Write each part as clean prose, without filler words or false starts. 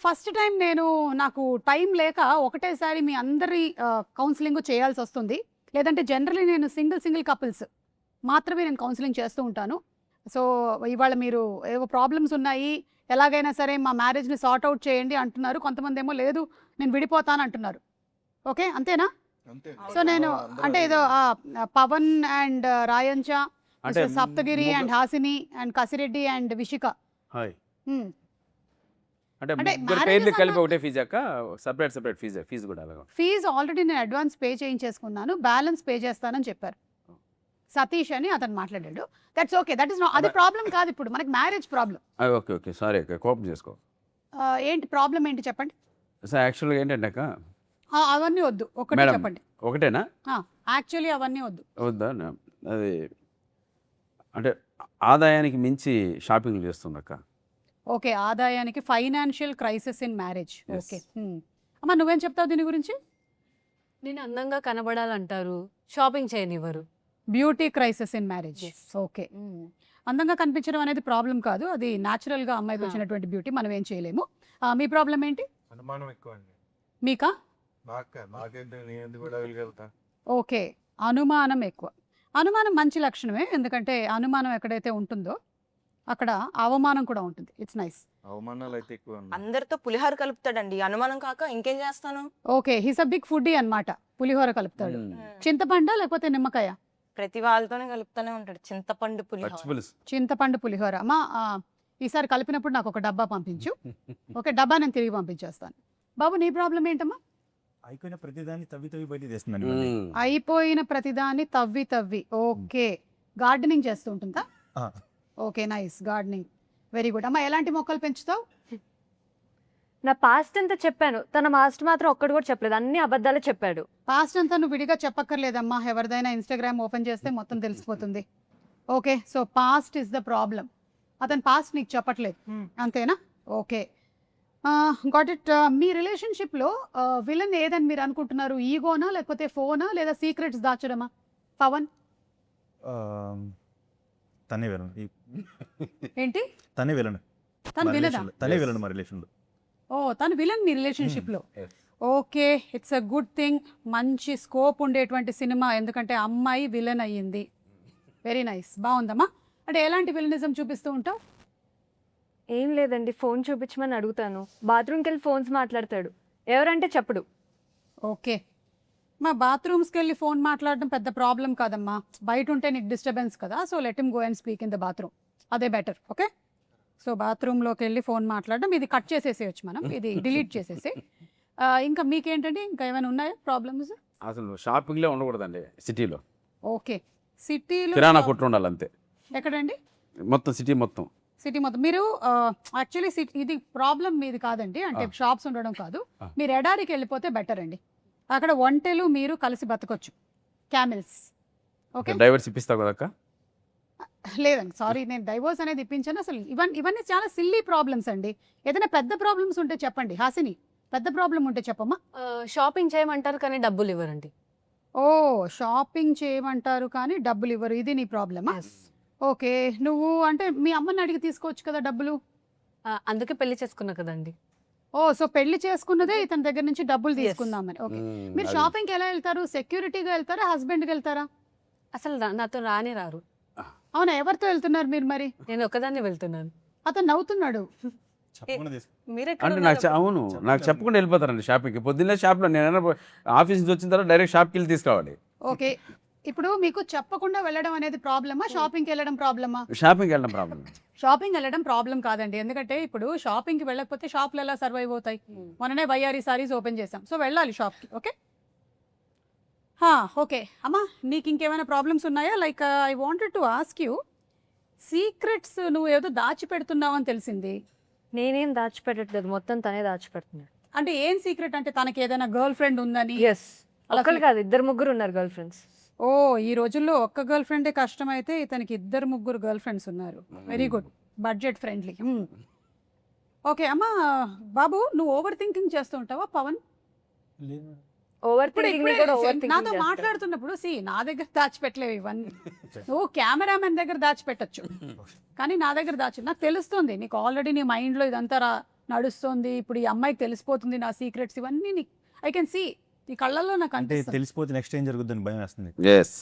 First time నాకు time లేక ఒకటేసారి మీ అందరి కౌన్సిలింగ్ చేయాల్సి వస్తుంది. లేదంటే జనరల్లీ నేను సింగిల్ కపుల్స్ మాత్రమే నేను కౌన్సిలింగ్ చేస్తూ ఉంటాను. సో ఇవాళ మీరు ఏవో ప్రాబ్లమ్స్ ఉన్నాయి, ఎలాగైనా సరే మా మ్యారేజ్ని సార్ట్ అవుట్ చేయండి అంటున్నారు. కొంతమంది ఏమో లేదు నేను విడిపోతాను అంటున్నారు. ఓకే అంతేనా? సో నేను అంటే ఏదో పవన్ అండ్ రాయంచ, అంటే Saptagiri and Hasini and Kasireddy and Vishika. Hi Hmm. అంటే అంటే ముగ్గురు marriages పేర్లు కలిపి అన్నా- ఒకటే ఫీజు అక్క, సెపరేట్ ఫీజు కూడా అలాగా. ఫీజు ఆల్రెడీ నేను అడ్వాన్స్ పే చేయించేసుకున్నాను, బ్యాలెన్స్ పే చేస్తానని చెప్పారు. సతీష్ అని అతను మాట్లాడాడు. దట్స్ ఓకే, దట్ ఇస్ అది ప్రాబ్లం కాదు. ఇప్పుడు మనకి మ్యారేజ్ ప్రాబ్లం. ఓకే సారీ అక్క, కోపం చేసుకో. ఏంటి ప్రాబ్లం ఏంటి చెప్పండి. సార్ యాక్చువల్గా ఏంటంటే అక్క, అవన్నీ వద్దు, ఒకటి మేడం చెప్పండి. ఒకటేనా యాక్చువల్లీ అవన్నీ వద్దు. వద్దా? అది అంటే ఆదాయానికి మించి షాపింగ్ చేస్తుంది అక్క. ఓకే, ఆదాయానికి financial crisis in marriage. Yes. Okay అమ్మ, నువ్వేం చెప్తావు దీని గురించి? నేను అందంగా కనబడాలంటారు, షాపింగ్ చేయనివ్వరు. Beauty crisis in marriage. Yes. Okay, అందంగా కనిపించడం అనేది ప్రాబ్లం కాదు, అది న్యాచురల్గా అమ్మాయికి ఆ. వచ్చినటువంటి బ్యూటీ, మనం ఏం చేయలేము. మీ ప్రాబ్లం ఏంటి? అనుమానం ఎక్కువ అండి. మీకా? నాకేంటి, నేను ఎందుకు కూడా వెళ్ళగలుగుతా? ఓకే, అనుమానం ఎక్కువ. అనుమానం మంచి లక్షణమే, ఎందుకంటే అనుమానం ఎక్కడైతే ఉంటుందో అక్కడ అవమానం కూడా ఉంటుంది. It's nice. అవమానాలు అయితే ఎక్కువ అండి. అందరితో పులిహోర కలుపుతాడండి, అనుమానం కాక ఇంకేం చేస్తాను. Okay, he's a big foodie అన్నమాట. పులిహోర కలుపుతాడు. చింతపండా లేకపోతే నిమ్మకాయ? ప్రతి వాళ్ళతోనే కలుపుతానే ఉంటాడు, చింతపండు పులిహోర. పచ్చిపులుసు. చింతపండు పులిహోర. అమ్మా ఈసారి కలిపినప్పుడు నాకు ఒక డబ్బా పంపించు. ఓకే, డబ్బా నేను తిరిగి పంపించేస్తాను. బాబు, నీ ప్రాబ్లం ఏంటమ్మా? అయిపోయిన ప్రతిదాన్ని తవ్వి తవ్వి బయట తెస్తుందండి. అయిపోయిన ప్రతిదాన్ని తవ్వి తవ్వి. ఓకే, గార్డెనింగ్ చేస్తూ ఉంటుందా? Okay, nice, gardening, very good. అమ్మా, ఎలాంటి మొక్కలు పెంచుతావు? నా పాస్ట్ అంతా చెప్పాను, తన పాస్ట్ మాత్రం ఒక్కడు కూడా చెప్పలేదు, అన్ని అబద్ధాలే చెప్పాడు. పాస్ట్ అంతా నువ్వు విడిగా చెప్పక్కర్లేదమ్మా, ఎవరిదైనా ఇన్స్టాగ్రామ్ ఓపెన్ చేస్తే మొత్తం తెలిసిపోతుంది. Okay, so past is the problem. అతని పాస్ట్ నీకు చెప్పట్లేదు, అంతేనా? Okay, got it. మీ రిలేషన్షిప్లో విలన్ ఏదని మీరు అనుకుంటున్నారు? ఈగోనా, లేకపోతే ఫోనా, లేదా సీక్రెట్స్ దాచడమా? పవన్ తనే వెళ్ళను, ఏంటి? తనే వెళ్ళను, తను విలనా? తనే వెళ్ళను మా రిలేషన్లో. ఓ, తను విలన్ మీ రిలేషన్షిప్లో. Yes. Okay, it's a good thing. మంచి స్కోప్ ఉండేటువంటి సినిమా, ఎందుకంటే అమ్మాయి విలన్ అయ్యింది. వెరీ నైస్, బాగుందమ్మా. అంటే ఎలాంటి విలనిజం చూపిస్తూ ఉంటావు? ఏం లేదండి, ఫోన్ చూపించమని అడుగుతాను, బాత్రూమ్కి వెళ్ళి ఫోన్స్ మాట్లాడతాడు, ఎవరంటే చెప్పడు. ఓకే, మా బాత్రూమ్స్కి వెళ్ళి ఫోన్ మాట్లాడడం పెద్ద ప్రాబ్లం కాదమ్మా, బయట ఉంటే నీకు డిస్టర్బెన్స్ కదా. So let him go and speak in the bathroom, అదే బెటర్. ఓకే, సో బాత్రూంలోకి వెళ్ళి ఫోన్ మాట్లాడడం, ఇది కట్ చేసేసేయచ్చు మనం, ఇది డిలీట్ చేసేసి. ఇంకా మీకేంటండి, ఇంకా ఏమైనా ఉన్నాయా ప్రాబ్లమ్స్? అసలు షాపింగ్లే ఉండకూడదండి సిటీలో. ఓకే, సిటీలో కిరాణా కొట్టు ఉండాలి అంతే, ఎక్కడండి? మొత్తం సిటీ మొత్తం. సిటీ మొత్తం. మీరు యాక్చువల్లీ ఇది ప్రాబ్లం మీది కాదండి, అంటే షాప్స్ ఉండడం కాదు. మీరు ఎడారికి వెళ్ళిపోతే బెటర్ అండి, అక్కడ ఒంటెలు మీరు కలిసి బతకొచ్చు, క్యామిల్స్. ఓకే, డైవర్స్ ఇప్పిస్తావు కదక్క. లేదండి, సారీ, నేను డైవోర్స్ అనేది ఇప్పించాను. అసలు ఇవన్నీ చాలా సిల్లీ ప్రాబ్లమ్స్ అండి. ఏదైనా పెద్ద ప్రాబ్లమ్స్ ఉంటే చెప్పండి. హాసిని, పెద్ద ప్రాబ్లం ఉంటే చెప్పమ్మా. షాపింగ్ చేయమంటారు కానీ డబ్బులు ఇవ్వరండి. ఓ, షాపింగ్ చేయమంటారు కానీ డబ్బులు ఇవ్వరు, ఇది నీ ప్రాబ్లమా? ఓకే, నువ్వు అంటే మీ అమ్మని అడిగి తీసుకోవచ్చు కదా డబ్బులు. అందుకే పెళ్లి చేసుకున్నా కదండి. ఓ, సో పెళ్లి చేసుకున్నదే ఇతని దగ్గర నుంచి డబ్బులు Yes. తీసుకుందామని. ఓకే, మీరు షాపింగ్కి ఎలా వెళ్తారు? సెక్యూరిటీగా వెళ్తారా, హస్బెండ్కి వెళ్తారా? అసలు నాతో రానే రారు, అవునా, ఎవరితో వెళ్తున్నారు మీరు మరి? నేను ఒక్కదాన్నే వెళ్తున్నాను. అతను నవ్వుతున్నాడు. చెప్పకుండా తీసుకు మీరెక్కడ అంటే నాకు అవును, నాకు చెప్పకుండా వెళ్ళిపోతారండి షాపింగ్కి. పొద్దున్నే షాప్లో నేను ఆఫీస్ నుంచి వచ్చిన తర్వాత డైరెక్ట్ షాప్కి వెళ్ళి తీసుకురావాలి. ఓకే, ఇప్పుడు మీకు చెప్పకుండా వెళ్ళడం అనేది ప్రాబ్లమా, షాపింగ్కి వెళ్ళడం ప్రాబ్లమా? షాపింగ్కి వెళ్ళడం ప్రాబ్లం. షాపింగ్ వెళ్ళడం ప్రాబ్లం కాదండి, ఎందుకంటే ఇప్పుడు షాపింగ్కి వెళ్ళకపోతే షాప్లు ఎలా సర్వైవ్ అవుతాయి? మొన్ననే వైఆర్ఈ సారీస్ ఓపెన్ చేసాం, సో వెళ్ళాలి షాప్కి. ఓకే, ఓకే అమ్మా, నీకు ఇంకేమైనా ప్రాబ్లమ్స్ ఉన్నాయా? Like I wanted to ask you, secrets నువ్వు ఏదో దాచిపెడుతున్నావు అని తెలిసింది. నేనేం దాచిపెట్టట్లేదు, మొత్తం తనే దాచిపెడుతున్నాడు. అంటే ఏం సీక్రెట్? అంటే తనకి ఏదైనా గర్ల్ ఫ్రెండ్ ఉందని? ఎస్, ఒకళ్ళు కాదు, 2-3 ఉన్నారు గర్ల్ ఫ్రెండ్స్. ఓ, ఈ రోజుల్లో ఒక్క గర్ల్ ఫ్రెండే కష్టమైతే ఇతనికి 2-3 గర్ల్ ఫ్రెండ్స్ ఉన్నారు. Very good, budget friendly. Okay అమ్మా, బాబు, నువ్వు ఓవర్ థింకింగ్ చేస్తూ ఉంటావా పవన్? ఓవర్ ఇప్పుడే థింకింగ్ కూడా ఓవర్ నాతో థింకింగ్ మాట్లాడుతున్నప్పుడు నా దగ్గర దాచిపెట్టలేవు ఇవన్నీ. నువ్వు కెమెరామెన్ దగ్గర దాచిపెట్టచ్చు, కానీ నా దగ్గర నాకు తెలుస్తుంది నీకు ఆల్రెడీ నీ మైండ్లో ఇదంతా నడుస్తోంది, ఇప్పుడు ఈ అమ్మాయికి తెలిసిపోతుంది నా సీక్రెట్స్, ఇవన్నీ ఐ కెన్ సీ ఈ కళ్ళల్లో నాకు అంటే అనిపిస్తుంది. తెలిసిపోతే నెక్స్ట్ ఏం జరుగుతుందని భయం వేస్తుంది. ఎస్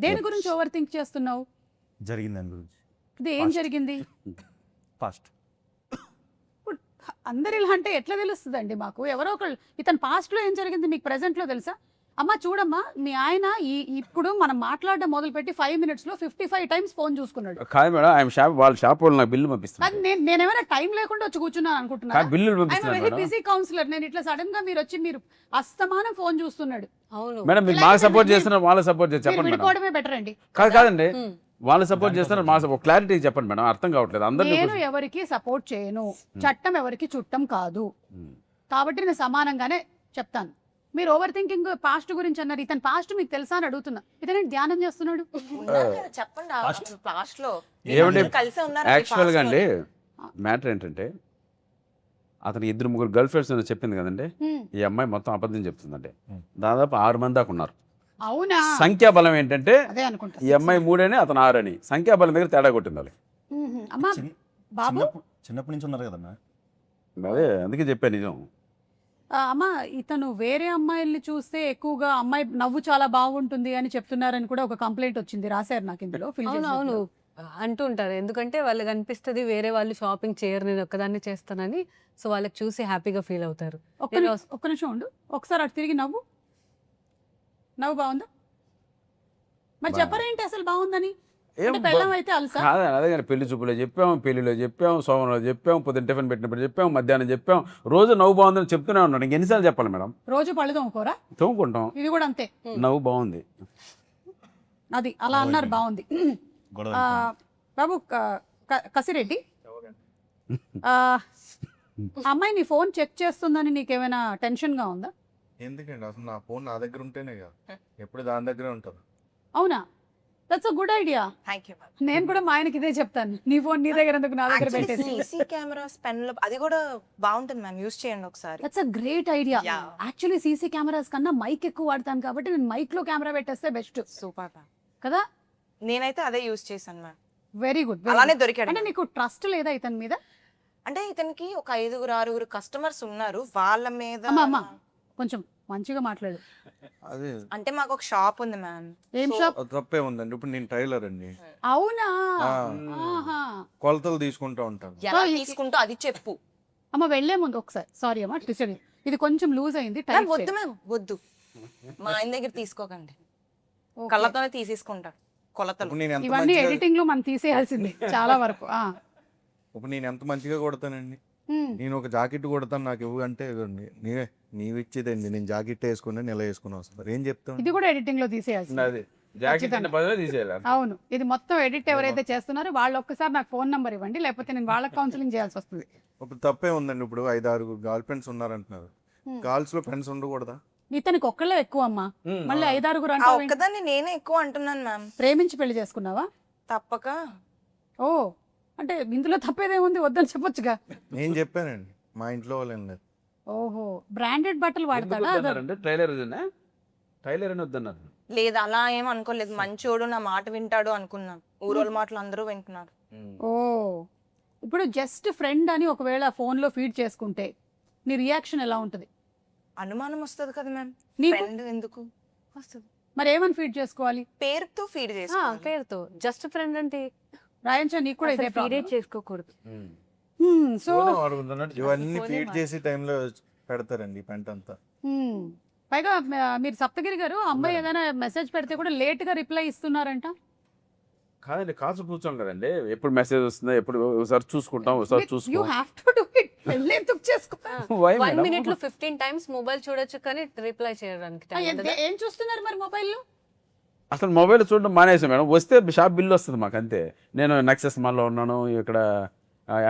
దేని గురించి ఓవర్ థింక్ చేస్తున్నావు? జరిగింది దాని గురించి. ఇది ఏం Past. జరిగింది? ఫాస్ట్ ఇప్పుడు అందరు ఇలా అంటే ఎట్లా తెలుస్తుందండి మాకు? ఎవరో ఒకళ్ళు ఇతను past లో ఏం జరిగింది మీకు present లో తెలుసా? అమ్మ చూడమ్మా, మీ ఆయన ఇప్పుడు మనం మాట్లాడడం మొదలుపెట్టి 5 minutes లో 55 times ఫోన్ చూసుకున్నాడు. కాదు మేడం, ఆయన వాళ్ళ షాప్ వాళ్ళు నాకు బిల్లు పంపిస్తున్నారు. అది నేనేమైనా టైం లేకుండా వచ్చి కూర్చున్నాను అనుకుంటున్నా? బిల్లులు ఆయన పంపిస్తున్నారు వెరీ మేడం. Busy councillor. నేను ఇట్లా సడన్ గా మీరు వచ్చి మీరు అస్తమానం ఫోన్ చూస్తున్నాడు. అవును. మేడం మీరు ఇలా మాకు అయితే సపోర్ట్ మీరు- చేస్తున్నారు, వాళ్ళ సపోర్ట్ చేసి మీరు చెప్పండి మేడం. విడిపోవడమే బెటర్ అండి. కాదండి, వాళ్ళు సపోర్ట్ చేస్తున్నారు, మా సపోర్ట్ క్లారిటీ చెప్పండి మేడం, అర్థం కావట్లేదు అందరినీ. నేను ఎవరికి సపోర్ట్ చేయను, చట్టం ఎవరికి చుట్టం కాదు, కాబట్టి నేను సమానంగానే చెప్తాను. మీరు ఓవర్ థింకింగ్ పాస్ట్ గురించి అన్నారు. ఇతను పాస్ట్ మీకు తెలుసా అని అడుగుతున్నా. ఇతను ధ్యానం చేస్తున్నాడు. ఉన్నారు కదా, చెప్పండి లాస్ట్ లో ఏమండి, కలిసే ఉన్నారు యాక్చువల్గా అండి మ్యాటర్ ఏంటంటే అతను 2-3 గర్ల్ ఫ్రెండ్స్ చెప్పింది కదండి, హ్మ్. ఈ అమ్మాయి మొత్తం అబద్ధం చెప్తుందండి. దాదాపు 6 మంది దాకా ఉన్నారు. అవునా? సంఖ్యాబలం ఏంటంటే అదే అనుకుంటా. ఈ అమ్మాయి 3 అని అతను 6 అని, సంఖ్యాబలం దగ్గర తేడా కొట్టింది వాళ్ళకి. అమ్మా బాబు, చిన్నప్పటి నుంచి ఉన్నారు కదన్నా. అదే అందుకే చెప్పాను నిజం. అమ్మా ఇతను వేరే అమ్మాయిల్ని చూస్తే ఎక్కువగా అమ్మాయి నవ్వు చాలా బాగుంటుంది అని చెప్తున్నారని కూడా ఒక కంప్లైంట్ వచ్చింది. రాశారు నాకు ఇందులో. fill అవును చేసిన అవును ఇందులో. అంటూ ఉంటారు. ఎందుకంటే వాళ్ళకి అనిపిస్తుంది వేరే వాళ్ళు షాపింగ్ చేయరు, నేను ఒక్కదాన్ని చేస్తానని. సో వాళ్ళకి చూసి హ్యాపీగా ఫీల్ అవుతారు. ఒక్క నిమిషం ఉండు, ఒకసారి అటు తిరిగి నవ్వు. నవ్వు బాగుందా? మరి చెప్పరేంటి అసలు బాగుందని? ఏం అంటే పెళ్ళం అయితే అలసా? కాదండి, అదే కానీ పెళ్లి చూపులో చెప్పాం, పెళ్లిలో చెప్పాం, సోమవారం చెప్పాం, పొద్దున్న టిఫిన్ పెట్టినప్పుడు చెప్పాం, మధ్యాహ్నం చెప్పాం, రోజు నవ్వు బాగుందని చెప్తూనే ఉన్నాడు. ఇంక ఎన్నిసార్లు చెప్పాలి మేడం? రోజు పళ్ళు తోముకోరా? తోముకుంటాం, ఇది కూడా అంతే. నవ్వు బాగుంది. అది అలా అన్నారు, బాగుంది. గొడవ ఆ, బాబు కసిరెడ్డి, ఆ అమ్మాయి నీ ఫోన్ చెక్ చేస్తుందని నీకేమైనా టెన్షన్గా ఉందా? ఎందుకండి అసలు నా ఫోన్ నా దగ్గర ఉంటేనే కదా, ఎప్పుడు దాని దగ్గరే ఉంటుంది. అవునా? That's a good idea. Thank you. నేను కూడా మా ఆయనకి ఇదే చెప్తాను, నీ ఫోన్ నీ దగ్గర ఎందుకు, నా దగ్గర పెట్టేసి. సీసీ కెమెరాస్ పెన్ లో అది కూడా బాగుంటుంది మ్యామ్, యూస్ చేయండి ఒకసారి. That's a great idea. Yeah. Actually CC cameras కన్నా మైక్ ఎక్కువ వాడతాను కాబట్టి నేను మైక్ లో కెమెరా పెట్టేస్తే బెస్ట్ సూపర్ మ్యామ్. కదా. నేనైతే అదే యూస్ చేశాను మ్యామ్. Very good. అలానే దొరికాడు. అంటే నీకు ట్రస్ట్ లేదా ఇతని మీద? అంటే ఇతనికి ఒక 5-6 కస్టమర్స్ ఉన్నారు, వాళ్ళ మీద. అమ్మా కొంచెం మంచిగా మాట్లాడు. అదే అంటే మాకు ఒక షాప్ ఉంది మ్యామ్. ఏం షాప్? అది తప్పే ఉందండి. ఇప్పుడు నేను టైలర్ అండి, అవునా? ఆ. ఆహా. కొలతలు తీసుకుంటూ ఉంటాను. ఎలా సో తీసుకుంటూ అది చెప్పు అమ్మ వెళ్లే ముందు ఒకసారి సారీ అమ్మా, ఇది కొంచెం లూజ్ అయింది. మ్యామ్. వద్దు మ్యామ్, వద్దు. మా ఆయన దగ్గర తీసుకోకండి, కళ్ళతోనే తీసేసుకుంటాడు కొలతలు. ఇప్పుడు నేను ఎంత ఇవన్నీ మంచిగా ఎడిటింగ్ లో మనం తీసేయాల్సింది చాలా వరకు. ఇప్పుడు నేను ఎంత మంచిగా కొడతానండి. నేను ఒక జాకెట్ కొడతాను, నాకు ఇవ్వు అంటే ఇవ్వండి. నీవు ఇచ్చేదండి, నేను జాకెట్ వేసుకుని నెల వేసుకుని వస్తాను. ఏం చెప్తాను? ఇది కూడా ఎడిటింగ్ లో తీసేయాల్సింది. అది జాకెట్ అనే పదవి తీసేయాలి. అవును, ఇది మొత్తం ఎడిట్ ఎవరైతే చేస్తున్నారో వాళ్ళు ఒక్కసారి నాకు ఫోన్ నంబర్ ఇవ్వండి, లేకపోతే నేను వాళ్ళకి కౌన్సిలింగ్ చేయాల్సి వస్తుంది. ఇప్పుడు తప్పే ఉందండి. ఇప్పుడు 5-6 గర్ల్ ఫ్రెండ్స్ ఉన్నారంటున్నారు. గర్ల్స్ లో ఫ్రెండ్స్ ఉండకూడదా? ఇతనికి ఒక్కళ్ళే ఎక్కువ అమ్మా, మళ్ళీ 5-6 ఆ అంటే ఒక్కదాన్ని నేనే ఎక్కువ అంటున్నాను మ్యామ్. ప్రేమించి పెళ్లి చేసుకున్నావా? తప్పక. ఓ, అంటే ఇందులో తప్పేదేముంది, వద్దని చెప్పొచ్చుగా. నేను చెప్పానండి, మా ఇంట్లో వాళ్ళు ఏం లేదు. ఓహో, బ్రాండెడ్ బట్టలు వాడతాడా? అంటే టైలర్ టైలర్ అని వద్దన్నారు. లేదు, అలా ఏం అనుకోలేదు. మంచోడు, నా మాట వింటాడు అనుకున్నాను. ఊరోళ్ళ మాటలు అందరూ వింటున్నారు. ఓ, ఇప్పుడు జస్ట్ ఫ్రెండ్ అని ఒకవేళ ఫోన్ లో ఫీడ్ చేసుకుంటే నీ రియాక్షన్ ఎలా ఉంటుంది? అనుమానం వస్తుంది కదా మ్యామ్. నీకు? ఫ్రెండ్ ఎందుకు వస్తుంది. మరి ఏమని ఫీడ్ చేసుకోవాలి? పేరుతో ఫీడ్ ఆ, చేసుకోవాలి. పేరుతో జస్ట్ ఫ్రెండ్ అంటే రాయంచా, నీకు కూడా ఇదే ఫీడ్ చేసుకోకూడదు. సో ఇవన్నీ ఫీడ్ చేసే టైంలో పెడతారండి పెంట అంతా. పైగా మీరు సప్తగిరి గారు అమ్మాయి ఏదైనా మెసేజ్ పెడితే కూడా లేట్ గా రిప్లై ఇస్తున్నారంట. కాదండి, కాసు కూర్చోం కదండి, ఎప్పుడు మెసేజ్ వస్తుందో ఎప్పుడు ఒకసారి చూసుకుంటాం, ఒకసారి యూ చూసుకో. Have to do it. పెళ్లి ఎందుకు చేసుకో? Why, 1 madam? minute లో 15 times మొబైల్ చూడొచ్చు కానీ రిప్లై చేయడానికి time ఉండదా? ఏం చూస్తున్నారు మరి మొబైల్లో? అసలు మొబైల్ చూడడం మానేసాం మేడం. వస్తే షాప్ బిల్ వస్తుంది మాకు అంతే. నేను నెక్సెస్ మాల్లో ఉన్నాను, ఇక్కడ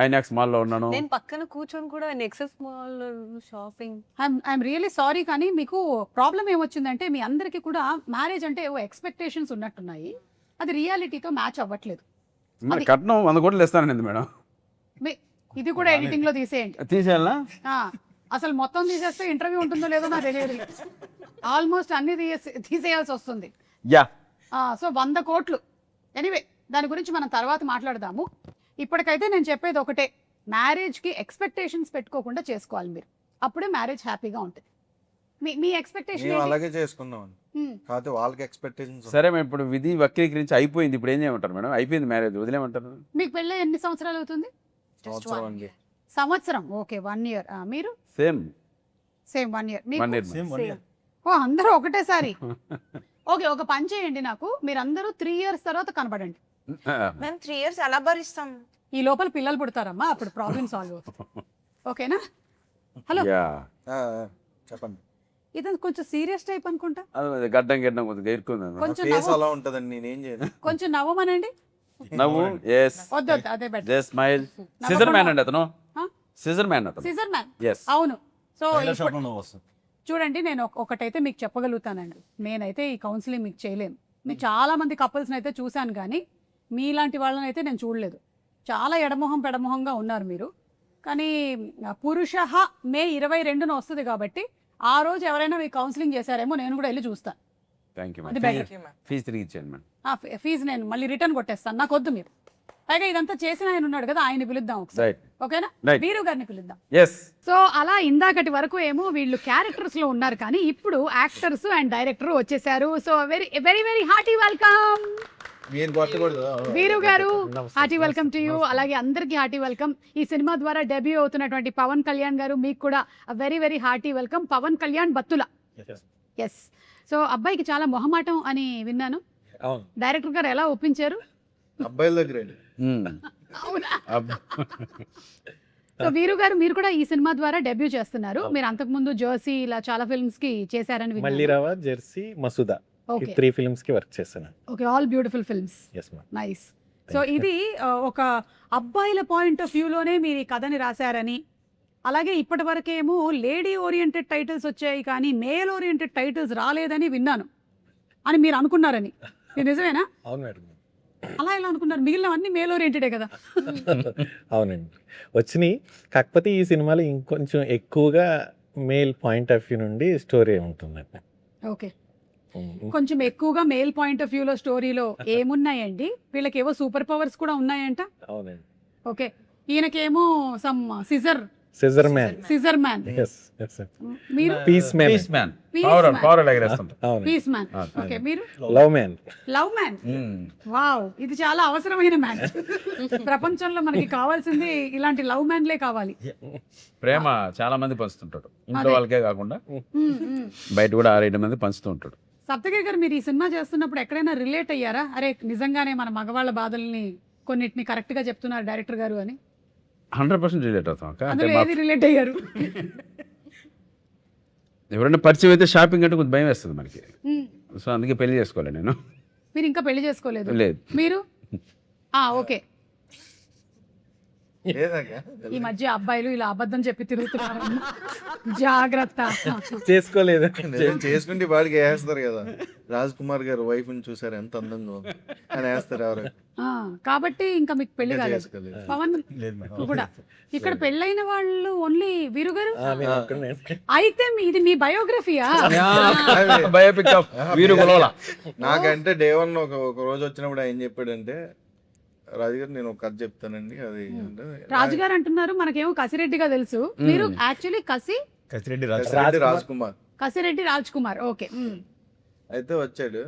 ఐనాక్స్ మాల్లో ఉన్నాను. నేను పక్కన కూర్చొని కూడా nexus mall shopping. I'm really sorry, కానీ మీకు ప్రాబ్లం ఏమొచ్చిందంటే మీ అందరికీ కూడా మ్యారేజ్ అంటే ఏవో ఎక్స్పెక్టేషన్స్ ఉన్నట్టున్నాయి, అది రియాలిటీతో మ్యాచ్ అవ్వట్లేదు. మరి కట్నం 100 కోట్లు ఇస్తానండి మేడం. ఇది కూడా ఎడిటింగ్ లో తీసేయండి. తీసేయాలా? అసలు మొత్తం తీసేస్తే ఇంటర్వ్యూ ఉంటుందో లేదో నాకు తెలియదు. ఆల్మోస్ట్ అన్ని తీసేయాల్సి వస్తుంది. యా. సో 100 కోట్లు. ఎనీవే, దాని గురించి మనం తర్వాత మాట్లాడదాము. ఇప్పటికైతే నేను చెప్పేది ఒకటే, మ్యారేజ్కి ఎక్స్పెక్టేషన్స్ పెట్టుకోకుండా చేసుకోవాలి మీరు, అప్పుడే మ్యారేజ్ హ్యాపీగా ఉంటుంది. మీ ఎక్స్పెక్టేషన్ మేము అలాగే చేసుకున్నాం కాకపోతే వాళ్ళకి ఎక్స్పెక్టేషన్స్ సరే మేడం, ఇప్పుడు విధి వక్రీకరించి అయిపోయింది, ఇప్పుడు ఏం చేయమంటారు మేడం? అయిపోయింది మ్యారేజ్, వదిలేమంటారు? మీకు పెళ్ళి ఎన్ని సంవత్సరాలు అవుతుంది? సంవత్సరం అండి. సంవత్సరం, ఓకే 1 year. మీరు same same 1 year. 1 year. Same ఓ అందరూ ఒకటేసారి. ఓకే, ఒక పని చేయండి, నాకు మీరందరూ 3 years తర్వాత కనపడండి. మేము 3 years ఎలా భరిస్తాం? ఈ లోపల పిల్లలు పుడతారమ్మా, అప్పుడు ప్రాబ్లం సాల్వ్ అవుతుంది. ఓకేనా? హలో, యా, చెప్పండి. ఇదంతా కొంచెం సీరియస్ టైప్ అనుకుంటా. అది గడ్డం గడ్డం కొద్దిగా ఇరుక్కుంది. కొంచెం ఫేస్ అలా ఉంటదండి, నేనేం చేయను. కొంచెం నవ్వమనండి. నవ్వు, ఎస్, వద్దు వద్దు, అదే better. Just smile. Scissor man అండి అతను, సిజర్ మ్యాన్ అతను. Scissor man, yes. అవును. సో షాప్లో నువ్వు వస్తావు. చూడండి, నేను ఒకటైతే మీకు చెప్పగలుగుతానండి, నేనైతే ఈ కౌన్సిలింగ్ మీకు చేయలేను. నేను చాలా మంది కపుల్స్ని అయితే చూశాను, కానీ మీలాంటి వాళ్ళని అయితే నేను చూడలేదు. చాలా ఎడమొహం పెడమొహంగా ఉన్నారు మీరు. కానీ పురుష మే 22న వస్తుంది కాబట్టి ఆ రోజు ఎవరైనా మీకు కౌన్సిలింగ్ చేశారేమో నేను కూడా వెళ్ళి చూస్తాను. థ్యాంక్ యూ అది మేడం. better. ఫీజు తిరిగి ఇచ్చాను మేడం. ఫీజు నేను మళ్ళీ రిటర్న్ కొట్టేస్తాను, నాకు వద్దు మీరు. పైగా ఇదంతా చేసిన ఆయన ఉన్నాడు కదా, ఆయన పిలుద్దాం ఒకసారి. రైట్, ఓకేనా? Right. వీరు గారిని పిలుద్దాం. ఎస్. సో అలా ఇందాకటి వరకు ఏమో వీళ్ళు క్యారెక్టర్స్ లో ఉన్నారు, కానీ ఇప్పుడు యాక్టర్స్ అండ్ డైరెక్టర్ వచ్చేసారు. So very very very hearty welcome మీరు కొట్టకూడదు. వీరు గారు, హార్టీ వెల్కమ్ టు యూ. అలాగే అందరికీ హార్టీ వెల్కమ్. ఈ సినిమా ద్వారా డెబ్యూ అవుతున్నటువంటి పవన్ కళ్యాణ్ గారు, మీకు కూడా very very hearty welcome. Pawan Kalyan Battula. Yes. So అబ్బాయికి చాలా మొహమాటం అని విన్నాను, డైరెక్టర్ గారు ఎలా ఒప్పించారు? అబ్బాయిల దగ్గర అవునా? సో వీరు గారు, మీరు కూడా ఈ సినిమా ద్వారా డెబ్యూ చేస్తున్నారు. మీరు అంతకుముందు జర్సీ ఇలా చాలా ఫిల్మ్స్ కి చేశారని విన్నాను. మల్లిరావా, జెర్సీ, మసూదా, ఈ ఓకే 3 ఫిల్మ్స్ కి వర్క్ చేశాను. Okay, all beautiful films. Yes ma'am. Nice. So ఇది ఒక అబ్బాయిల పాయింట్ ఆఫ్ వ్యూలోనే మీరు ఈ కథని రాశారని, అలాగే ఇప్పటి వరకేమో లేడీ ఓరియంటెడ్ టైటిల్స్ వచ్చాయి కానీ మేల్ ఓరియంటెడ్ టైటిల్స్ రాలేదని విన్నాను అని మీరు అనుకున్నారని, ఇది నిజమేనా? అవును మేడం. అలా ఎలా అనుకున్నారు? మిగిలినవన్నీ మేల్ ఓరియంటెడే కదా. అవునండి, వచ్చినాయి. కాకపోతే ఈ సినిమాలో ఇంకొంచెం ఎక్కువగా మేల్ పాయింట్ ఆఫ్ వ్యూ నుండి స్టోరీ ఉంటుందండి. ఓకే, కొంచెం ఎక్కువగా మేల్ పాయింట్ ఆఫ్ వ్యూలో స్టోరీలో ఏమున్నాయండి? వీళ్ళకేవో సూపర్ పవర్స్ కూడా ఉన్నాయంట. అవునండి. ఓకే, ఈయనకేమో some scissor scissor man. Yes yes. మీరు peace man. Peace man, Peace power man. Power ఎగరేస్తాం. అవును. Peace man. ఓకే, మీరు love man. Love man. Wow, ఇది చాలా అవసరమైన మ్యాన్. ప్రపంచంలో మనకి కావాల్సింది ఇలాంటి లవ్ మ్యాన్లే కావాలి. ప్రేమ చాలా మంది పంచుతుంటాడు, ఇంట్లో అదే. వాళ్ళకే కాకుండా మ్మ్, మ్మ్. బయట కూడా 6-7 మంది పంచుతూ ఉంటాడు. సప్తగిరి గారు, మీరు ఈ సినిమా చేస్తున్నప్పుడు ఎక్కడైనా రిలేట్ అయ్యారా? అరే నిజంగానే మన మగవాళ్ళ బాధల్ని కొన్నిటిని కరెక్ట్ గా చెప్తున్నారు డైరెక్టర్ గారు అని. 100% రిలేట్ అవుతాం అక్క. అంటే అందులో మా ఏది రిలేట్ అయ్యారు? ఎవరైనా పరిచయం అయితే షాపింగ్ అంటే కొంచెం భయం వేస్తుంది మనకి, మ్మ్. సో అందుకే పెళ్లి చేసుకోవాలి నేను. మీరు ఇంకా పెళ్లి చేసుకోలేదు? లేదు. మీరు ఓకే. లేదక్క. ఈ మధ్య అబ్బాయిలు ఇలా అబద్ధం చెప్పి తిరుగుతున్నారు, జాగ్రత్త. చేసుకోలేదు. చేసుకుంటే వాడికి వేస్తారు కదా. రాజ్ కుమార్ గారు వైఫ్ ని చూసారు ఎంత అందంగా ఉంది అని వేస్తారు ఎవరు. కాబట్టి ఇంకా మీకు పెళ్లి ఇంకా కాలేదు. చేసుకోలేదు. పవన్ లేదు మేడం. నువ్వు కూడా ఇక్కడ పెళ్ళైన వాళ్ళు ఓన్లీ వీరు గారు. నేను ఒక్కనే. అయితే ఇది మీ బయోగ్రఫీయా? బయోపిక్ ఆఫ్ వీరు గొలవల. నాకంటే డే 1 ఒక రోజు వచ్చినప్పుడు ఆయన చెప్పాడంటే, రాజుగారు నేను ఒక కథ చెప్తానండి అది అంటే, రాజుగారు అంటున్నారు, మనకేమో కసిరెడ్డిగా తెలుసు. మీరు యాక్చువల్లీ కసిరెడ్డి కసిరెడ్డి రాజ్ కుమార్. కసిరెడ్డి రాజ్ కుమార్. ఓకే. అయితే వచ్చాడు,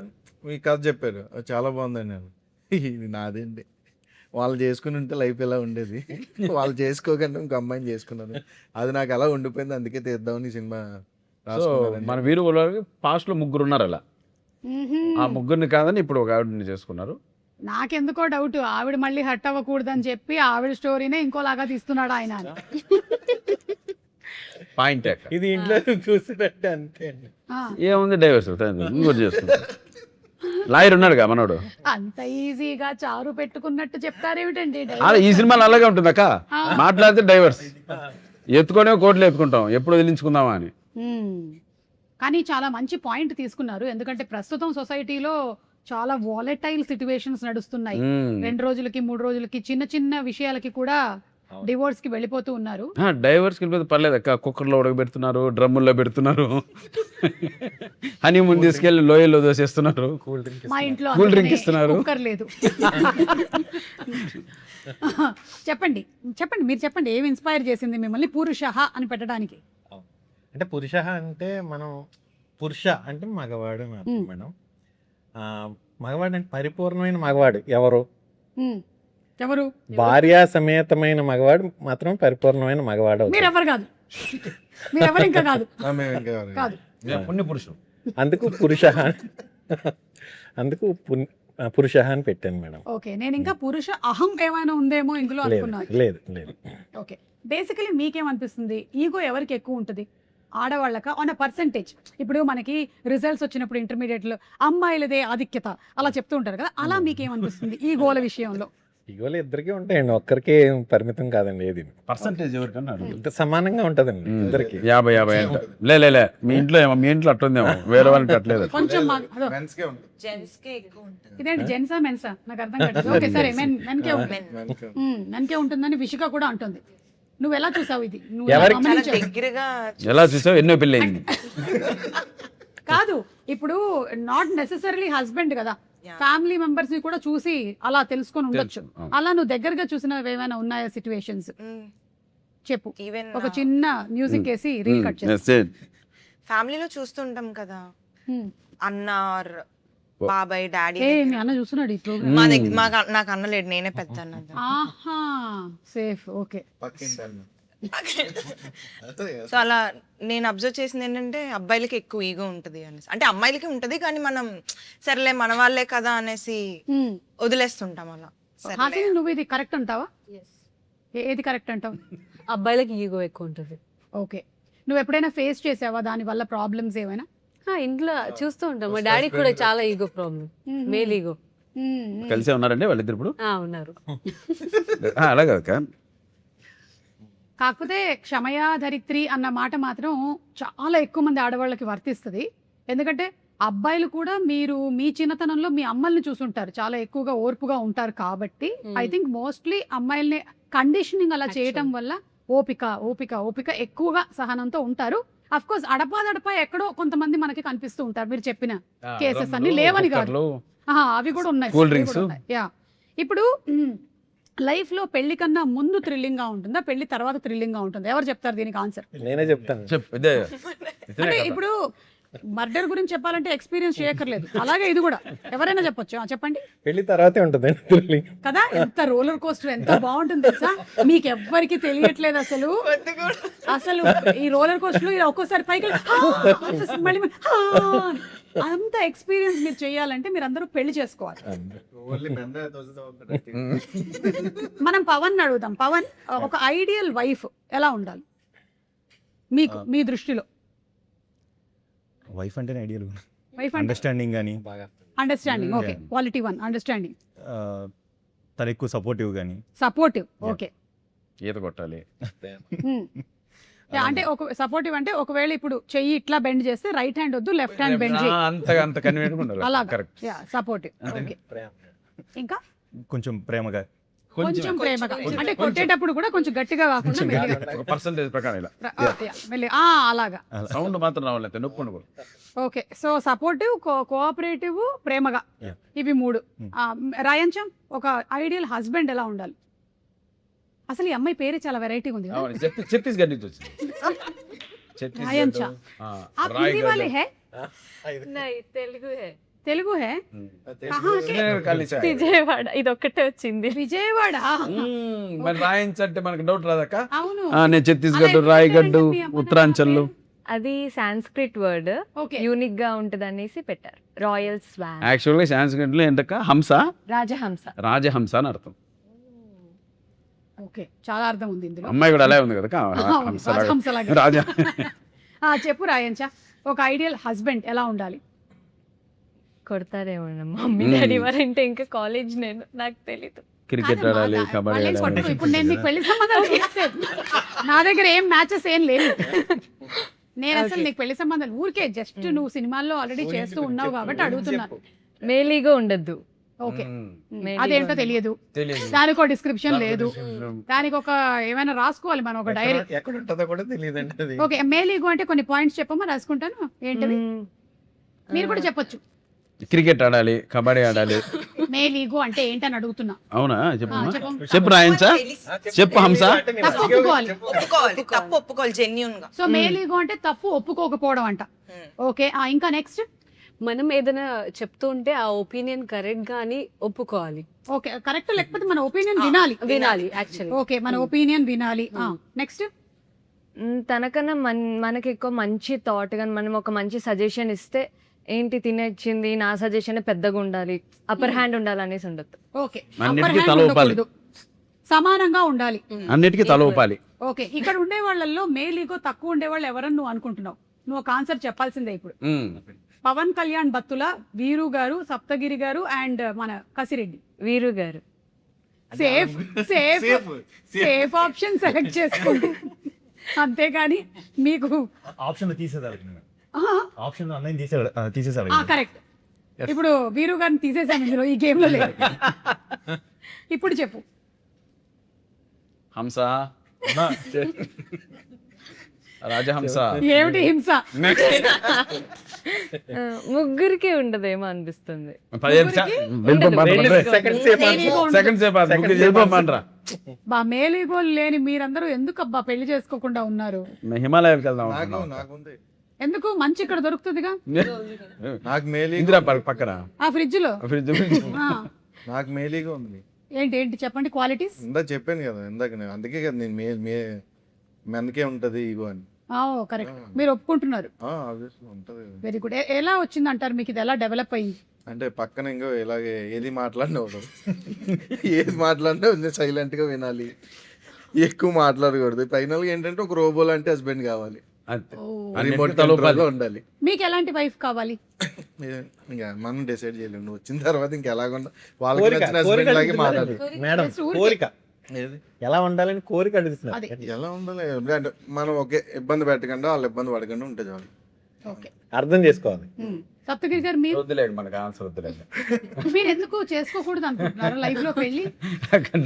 మీ కథ చెప్పారు, అది చాలా బాగుందండి. నేను ఇది నాదేంటి, వాళ్ళు చేసుకుని ఉంటే లైఫ్ ఎలా ఉండేది, వాళ్ళు చేసుకోకుండా ఇంకో అమ్మాయిని చేసుకున్నాను, అది నాకు అలా ఉండిపోయింది, అందుకే తీద్దామని సినిమా సో రాసుకున్నానండి. మన వీరు గొలవలకి పాస్ట్ లో 3 ఉన్నారు అలా. ఆ 3 కాదని ఇప్పుడు ఒక ఆవిడని చేసుకున్నారు. నాకెందుకో డౌట్, ఆవిడ మళ్ళీ హట్ అవ్వకూడదని చెప్పి ఆవిడ స్టోరీనే ఇంకోలాగా తీస్తున్నాడు ఆయన అని. పాయింట్ ఇది ఇంట్లో చూసినట్టే అంతే అండి. ఏముంది, డైవర్స్ ఇంకోటి చేస్తుంది. లాయర్ ఉన్నాడుగా మనోడు. అంత ఈజీగా చారు పెట్టుకున్నట్టు చెప్తారేమిటండి? అలా ఈ సినిమాలో అలాగే ఉంటుంది అక్క, మాట్లాడితే డైవర్స్, ఎత్తుకొనే కోట్లు ఎత్తుకుంటాం, ఎప్పుడు వదిలించుకుందామా అని. కానీ చాలా మంచి పాయింట్ తీసుకున్నారు, ఎందుకంటే ప్రస్తుతం సొసైటీలో చాలా వాలటైల్ సిచ్యువేషన్స్ నడుస్తున్నాయి. 2 రోజులకి 3 రోజులకి చిన్న చిన్న విషయాలకి కూడా అవును. డివోర్స్ కి వెళ్ళిపోతూ ఉన్నారు. డైవర్స్కి వెళ్ళిపోతే పర్లేదు అక్క, కుక్కర్లో ఉడకబెడుతున్నారు, డ్రమ్ముల్లో పెడుతున్నారు, హనీమూన్ తీసుకెళ్ళి లోయల్లో దోసేస్తున్నారు. కూల్ డ్రింక్ మా ఇంట్లో కూల్ డ్రింక్ అందుకనే ఇస్తున్నారు. కుక్కర్ లేదు. చెప్పండి చెప్పండి, మీరు చెప్పండి, ఏమి ఇన్స్పైర్ చేసింది మిమ్మల్ని పురుష అని పెట్టడానికి? అంటే పురుష అంటే మనం పురుష అంటే మగవాడు అని అర్థం మేడం. మగవాడు అంటే పరిపూర్ణమైన మగవాడు ఎవరు? ఎవరు? భార్యా సమేతమైన మగవాడు మాత్రం పరిపూర్ణమైన మగవాడు అవుతాడు. మీరెవరు కాదు, మీరెవరు ఇంకా కాదు, మేము ఇంకా కాదు. పుణ్య పురుషుడు. అందుకు పురుష అందుకు పురుష అని పెట్టాను మేడం. ఓకే, నేను ఇంకా పురుష అహం ఏమైనా ఉందేమో ఇందులో లేదు అనుకున్నాను. లేదు లేదు. ఓకే, బేసికలీ మీకేమనిపిస్తుంది, ఈగో ఎవరికి ఎక్కువ ఉంటుంది, ఆడవాళ్ళక ఆన్ అ పర్సంటేజ్? ఇప్పుడు మనకి రిజల్ట్స్ వచ్చినప్పుడు ఇంటర్మీడియట్లో అమ్మాయిలదే ఆధిక్యత అలా చెప్తూ ఉంటారు కదా, అలా మీకేమనిపిస్తుంది ఈ గోల విషయంలో? ఇవాళ ఇద్దరికి ఉంటాయండి, ఒక్కరికే పరిమితం కాదండి ఏది. పర్సంటేజ్ ఎవరికన్నా అడుగు. ఇంత సమానంగా ఉంటదండి ఇద్దరికి. 50-50 అంట. లే మీ ఇంట్లో అట్టుందేమో, వేరే వాళ్ళకి అట్లేదు. కొంచెం మెన్స్కే ఉంటుంది. జెంట్స్ కే ఎక్కువ ఉంటుంది. ఇదేంటి జెంట్సా మెన్సా నాకు అర్థం కాదు. ఓకే సరే, మెన్కే ఉంటుంది, మెన్కే ఉంటుందని విషిక కూడా అంటుంది. నువ్వు ఎలా చూసావు ఇది? నువ్వు ఎవరికి? చాలా గమనించావు? దగ్గరగా ఎలా చూసావు? ఎన్నో పెళ్ళయింది. కాదు, ఇప్పుడు నాట్ నెసెసరీలీ హస్బెండ్ కదా, ఫ్యామిలీ మెంబర్స్ ని కూడా చూసి అలా తెలుసుకొని ఉండొచ్చు. తెలుసు. అలా నువ్వు దగ్గరగా చూసినవి ఏమైనా ఉన్నాయా సిచ్యువేషన్స్? చెప్పు. ఈవెన్ ఒక చిన్న మ్యూజిక్ వేసి రీల్ కట్ చేసి. That's it. ఫ్యామిలీలో చూస్తుంటాం కదా, అన్న or ఓ. బాబాయ్ డాడీ. ఏ మీ అన్న చూస్తున్నాడు ఈ ప్రోగ్రామ్? మా దగ్గర నాకు అన్న లేడు, నేనే పెద్ద అన్న. ఆహా, సేఫ్. ఓకే, పక్కింటి అన్న. సో అలా నేను అబ్జర్వ్ చేసింది ఏంటంటే అబ్బాయిలకి ఎక్కువ ఈగో ఉంటుంది అనేసి. అంటే అమ్మాయిలకి ఉంటుంది కానీ మనం సరేలే మన వాళ్ళే కదా అనేసి వదిలేస్తుంటాం అలా. హాసిని, నువ్వు ఇది కరెక్ట్ అంటావా? ఏది కరెక్ట్ అంటావు? అబ్బాయిలకి ఈగో ఎక్కువ ఉంటుంది. ఓకే, నువ్వు ఎప్పుడైనా ఫేస్ చేసావా దాని వల్ల ప్రాబ్లమ్స్ ఏమైనా? ఇంట్లో చూస్తూ ఉంటాం, మా డాడీకి కూడా చాలా ఈగో ప్రాబ్లం, మేల్ ఈగో. కలిసే ఉన్నారండి వాళ్ళిద్దరు ఇప్పుడు? ఉన్నారు. అలాగే అక్క. కాకపోతే క్షమయా ధరిత్రి అన్న మాట మాత్రం చాలా ఎక్కువ మంది ఆడవాళ్ళకి వర్తిస్తుంది. ఎందుకంటే అబ్బాయిలు కూడా మీరు మీ చిన్నతనంలో మీ అమ్మల్ని చూసుంటారు, చాలా ఎక్కువగా ఓర్పుగా ఉంటారు కాబట్టి ఐ థింక్ మోస్ట్లీ అమ్మాయిల్ని కండిషనింగ్ అలా చేయటం వల్ల ఓపిక ఓపిక ఓపిక ఎక్కువగా సహనంతో ఉంటారు. అఫ్ కోర్స్ అడపా ఎక్కడో కొంతమంది మనకి కనిపిస్తూ ఉంటారు, మీరు చెప్పిన కేసెస్ అన్ని లేవని కాదు, అవి కూడా ఉన్నాయి. Cool drinks. యా, ఇప్పుడు లైఫ్లో పెళ్లి కన్నా ముందు థ్రిల్లింగ్గా ఉంటుందా, పెళ్లి తర్వాత థ్రిల్లింగ్గా ఉంటుందా? ఎవరు చెప్తారు దీనికి ఆన్సర్? నేనే చెప్తాను. అంటే ఇప్పుడు మర్డర్ గురించి చెప్పాలంటే ఎక్స్పీరియన్స్ చేయక్కర్లేదు, అలాగే ఇది కూడా ఎవరైనా చెప్పొచ్చు. చెప్పండి. పెళ్లి తర్వాతే ఉంటుందండి కదా, ఎంత రోలర్ కోస్టర్, ఎంత బాగుంటుంది తెలుసా? మీకు ఎవ్వరికి తెలియట్లేదు అసలు. అసలు ఈ రోలర్ కోస్టర్ ఇలా ఒక్కోసారి పైకి మళ్ళీ అంత ఎక్స్పీరియన్స్ మీరు చేయాలంటే మీరు అందరూ పెళ్లి చేసుకోవాలి. మనం పవన్ అడుగుదాం. పవన్, ఒక ఐడియల్ వైఫ్ ఎలా ఉండాలి మీకు మీ దృష్టిలో? వైఫ్ అంటేనే ఐడియల్. వైఫ్ అండర్స్టాండింగ్ కానీ, అండర్స్టాండింగ్. Okay, quality 1 understanding. తను ఎక్కువ సపోర్టివ్ కానీ. సపోర్టివ్. ఓకే, ఈత కొట్టాలి. అంటే ఒక సపోర్టివ్ అంటే ఒకవేళ ఇప్పుడు చెయ్యి ఇట్లా బెండ్ చేస్తే రైట్ హ్యాండ్ వద్దు, లెఫ్ట్ హ్యాండ్ బెండ్ చేయి, అంత కన్వీనియంట్ ఉండాలి. అలా. కరెక్ట్. సపోర్టివ్. ఓకే, ఇంకా కొంచెం ప్రేమగా. కొంచెం ప్రేమగా, అంటే కొట్టేటప్పుడు కూడా కొంచెం గట్టిగా కాకుండా మెల్లిగా. పర్సంటేజ్ ప్రకారం ఇలా అలాగా సౌండ్ మాత్రం రావాలి, నొప్పి ఉండకూడదు. ఓకే, సో సపోర్టివ్, కోఆపరేటివ్, ప్రేమగా, ఇవి 3. రాయంచం, ఒక ఐడియల్ హస్బెండ్ ఎలా ఉండాలి? అసలు ఈ అమ్మాయి పేరు చాలా వెరైటీగా ఉంది కదా. ఛత్తీస్గఢ్ నుంచి వచ్చింది. రాయంచా आप हिंदी वाले हैं? తెలుగు హే? విజయవాడ ఇది ఒక్కటే వచ్చింది. విజయవాడ. మరి రాయించంటే మనకి డౌట్ రాదక్క. అవును, నేను ఛత్తీస్గఢ్, రాయగఢ్, ఉత్తరాంచల్. అది సాంస్క్రిట్ వర్డ్, ఓకే, యూనిక్ గా ఉంటది అనేసి పెట్టారు. Royal Schwann. యాక్చువల్గా సాంస్క్రిట్ లో ఏంటక్క హంస, రాజహంస. రాజహంస అని అర్థం. ఓకే, చాలా అర్థం ఉంది ఇందులో. అమ్మాయి కూడా అలాగే ఉంది కదా, హంసలాగా. రాజా. చెప్పు రాయంచా, ఒక ఐడియల్ హస్బెండ్ ఎలా ఉండాలి? కొడతారేమో మమ్మీ డాడీ వారంటే, ఇంకా కాలేజ్ నేను, నాకు తెలీదు. క్రికెట్ ఆడాలి, కబడ్డీ వాళ్ళేం ఆడాలి. కొట్టుకో. ఇప్పుడు నేను నీకు పెళ్లి సంబంధాలు చేసేది, నా దగ్గర ఏం మ్యాచెస్ ఏం లేవు. నేను అసలు నీకు పెళ్లి సంబంధాలు ఊరికే జస్ట్ నువ్వు సినిమాల్లో ఆల్రెడీ చేస్తూ ఉన్నావు కాబట్టి అడుగుతున్నాను. మేలీగా ఉండద్దు. ఓకే Male అదేంటో ego. తెలియదు, తెలియదు. దానికి ఒక డిస్క్రిప్షన్ లేదు, దానికి ఒక ఏమైనా రాసుకోవాలి మనం ఒక డైరీ. ఎక్కడ ఉంటుందో కూడా తెలియదండి అది. ఓకే, మేల్ ఈగో అంటే కొన్ని పాయింట్స్ చెప్పమా, రాసుకుంటాను. ఏంటవి మీరు కూడా చెప్పొచ్చు. క్రికెట్ ఆడాలి, కబడ్డీ ఆడాలి. మేల్ ఈగో అంటే ఏంటని అడుగుతున్నా. అవునా చెప్పు చెప్పు. చెప్పు రాయించ చెప్పు హంస. తప్పు ఒప్పుకోవాలి. ఒప్పుకోవాలి, తప్పు ఒప్పుకోవాలి జెన్యున్ గా. సో మేల్ ఈగో అంటే తప్పు ఒప్పుకోకపోవడం అంట. ఓకే, ఇంకా నెక్స్ట్. మనం ఏదైనా చెప్తూ ఉంటే ఆ ఒపీనియన్ కరెక్ట్ గా అని ఒప్పుకోవాలి. ఓకే, కరెక్ట్ లేకపోతే మన ఒపీనియన్ వినాలి. వినాలి యాక్చువల్లీ. ఓకే, మన ఒపీనియన్ వినాలి. నెక్స్ట్. తనకన్నా మనకి ఎక్కువ మంచి థాట్ కానీ మనం ఒక మంచి సజెషన్ ఇస్తే ఏంటి తినేచ్చింది నా సజెషన్ పెద్దగా ఉండాలి, అప్పర్ హ్యాండ్ ఉండాలి అనేసి ఉండదు. ఓకే, అన్నిటికీ తల ఊపాలి. సమానంగా ఉండాలి. అన్నిటికీ తల ఊపాలి. ఓకే, ఇక్కడ ఉండే వాళ్ళల్లో మేల్ ఈగో తక్కువ ఉండే వాళ్ళు ఎవరని నువ్వు అనుకుంటున్నావు? నువ్వు ఒక ఆన్సర్ చెప్పాల్సిందే ఇప్పుడు. పవన్ కళ్యాణ్ బత్తుల, వీరు గారు, సప్తగిరి గారు అండ్ మన కసిరెడ్డి. వీరు గారు safe safe safe option select చేసుకోండి, అంతేగాని మీకు ఆప్షన్ తీసేదాలి. ఆప్షన్ అన్నయ్య తీసేసాడు. కరెక్ట్. ఇప్పుడు వీరు గారిని తీసేసాను ఇందులో, ఈ గేమ్ లో లేదు. ఇప్పుడు చెప్పు. హంస రాజహంస. ఏమిటి హింస? ముగ్గురికి ఉండదేమో అనిపిస్తుంది. 15 సెకండ్ చెప్పమంటారా? మేల్ ఈగో లేని మీరందరూ ఎందుకు అబ్బా పెళ్లి చేసుకోకుండా ఉన్నారు? హిమాలయాలకు వెళ్దాం. నాకుంది. ఎందుకు? మంచి ఇక్కడ దొరుకుతుందిగా. నాకు మేలీగో ఇందిరా పక్కన ఆ ఫ్రిడ్జ్ లో. నాకు మేలీగా ఉంది. ఏంటి ఏంటి చెప్పండి క్వాలిటీస్. ఇందాక చెప్పాను కదా, ఇందాక నేను అందుకే కదా నేను మెనకే ఉంటది ఈగో అని. కరెక్ట్, మీరు ఒప్పుకుంటున్నారు. ఆబ్వియస్లీ ఉంటది. Very good. ఎలా వచ్చింది అంటారు మీకు? ఇది ఎలా డెవలప్ అయ్యింది? అంటే పక్కన ఇంకో ఇలాగే ఏది మాట్లాడినా ఉండదు. ఏది మాట్లాడినా సైలెంట్ గా వినాలి, ఎక్కువ మాట్లాడకూడదు. ఫైనల్ గా ఏంటంటే ఒక రోబో లాంటి హస్బెండ్ కావాలి, రిమోట్ కంట్రోల్ లో ఉండాలి. మీకు ఎలాంటి వైఫ్ కావాలి? ఇంకా మనం డిసైడ్ చేయలేము, నువ్వు వచ్చిన తర్వాత ఇంకా ఎలాగుండా వాళ్ళకి నచ్చిన హస్బెండ్ లాగే మాట్లాడాలి. మేడం కోరిక ఎలా ఉండాలని కోరిక అడుగుతున్నారు. అదే. ఎలా ఉండాలి అంటే మనం ఒకే ఇబ్బంది పెట్టకుండా వాళ్ళు ఇబ్బంది పడకుండా ఉంటే చాలు. ఓకే, అర్థం చేసుకోవాలి. సప్తగిరి గారు మీరు వద్దులేదు, మనకు ఆన్సర్ వద్దులేదు. మీరు ఎందుకు చేసుకోకూడదు అనుకుంటున్నారు లైఫ్ లో పెళ్లి?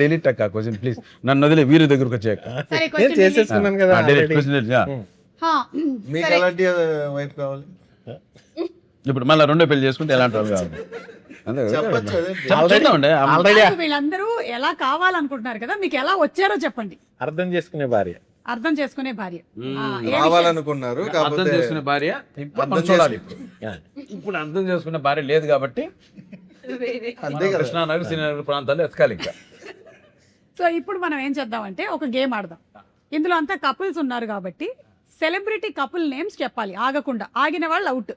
డెలీట్ అక్క క్వశ్చన్ ప్లీజ్. నన్ను వదిలే వీరి దగ్గరకు వచ్చాక సరే, నేను question చేసేసుకున్నాను కదా డెలీట్ already. క్వశ్చన్. మీకు సరే. ఎలాంటి వైఫ్ కావాలి? ఇప్పుడు మళ్ళీ రెండో పెళ్లి చేసుకుంటే ఎలాంటి వాళ్ళు కావాలి? అంతే కదా? చెప్పొచ్చు అదే. చూద్దామండి. ఆల్రెడీ కాదు, వీళ్ళందరూ ఎలా కావాలనుకుంటున్నారు కదా, మీకు ఎలా వచ్చారో చెప్పండి. అర్థం చేసుకునే భార్య. అర్థం చేసుకునే భార్య. కావాలనుకున్నారు అర్థం కాకపోతే చేసుకునే భార్య ఇప్పుడు అర్థం మనం చూడాలి. Yeah. ఇప్పుడు అర్థం చేసుకునే భార్య లేదు కాబట్టి అంతే కదా. కృష్ణానగర్ శ్రీనగర్ ప్రాంతాల్లో ఎతకాలి ఇంకా. సో ఇప్పుడు మనం ఏం చేద్దామంటే ఒక గేమ్ ఆడదాం. ఇందులో అంతా కపుల్స్ ఉన్నారు కాబట్టి సెలబ్రిటీ కపుల్ నేమ్స్ చెప్పాలి ఆగకుండా. ఆగిన వాళ్ళు అవుట్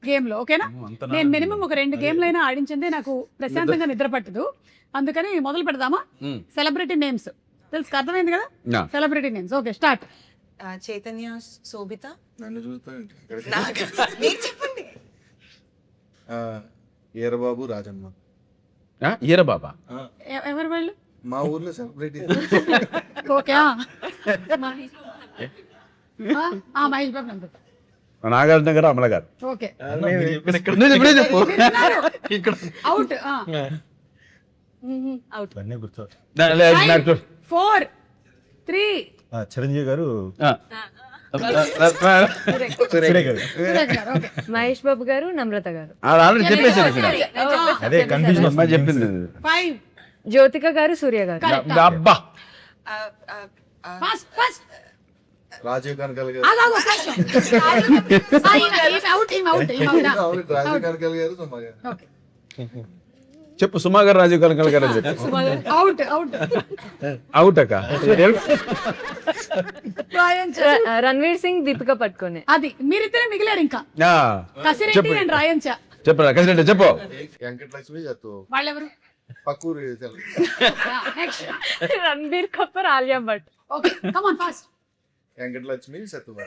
గేమ్ లో. ఓకేనా? నేను మినిమం ఒక 2 గేమ్లు అయినా ఆడించిందే నాకు ప్రశాంతంగా నిద్ర పట్టదు. అందుకని మొదలు పెడదామా? సెలబ్రిటీ నేమ్స్ తెలుసు, అర్థమైంది కదా? Celebrity names. Okay, start. Chaitanya, Sobhita. నన్ను చూస్తానంటే మీరు చెప్పండి. ఈరబాబు, రాజమ్మ. ఈర బాబా. ఎవరు వాళ్ళు? మా ఊర్లో సెలబ్రిటీ. ఓకే, మహేష్ బాబు నందు. నాగార్జున గారు, అమల గారు. ఓకే, చెప్పు. అవుట్. అవుట్. ఇవన్నీ గుర్తు. 4 3 చిరంజీవి గారు, సురేఖ గారు. ఓకే, మహేష్ బాబు గారు, నమ్రత గారు. ఆల్రెడీ చెప్పేసారు. అదే కన్ఫ్యూజన్ అమ్మాయి చెప్పింది. 5 జ్యోతిక గారు, సూర్య గారు. అబ్బా ఫస్ట్ ఫస్ట్ రాజీవ్ కనకాల గారు. రాజీవ్ కనకాల గారు, సుమ గారు. చెప్పు. సుమా గారు, రాజీవ్ కనకాల గారు అని చెప్పు. Out out. అవుట్ అక్క. రణ్వీర్ సింగ్, దీపిక పట్టుకునే. అది మీరిద్దరే మిగిలారు ఇంకా. కసిరెడ్డి చెప్పు. అండ్ రాయంచ. చెప్పు కసిరెడ్డి చెప్పు. వెంకటలక్ష్మి చెత్తు వాళ్ళెవరు? పక్కూరు. Next. Ranbir Kapoor, Alia Bhatt. Okay, come on fast. Venkatalakshmi, సత్తువా.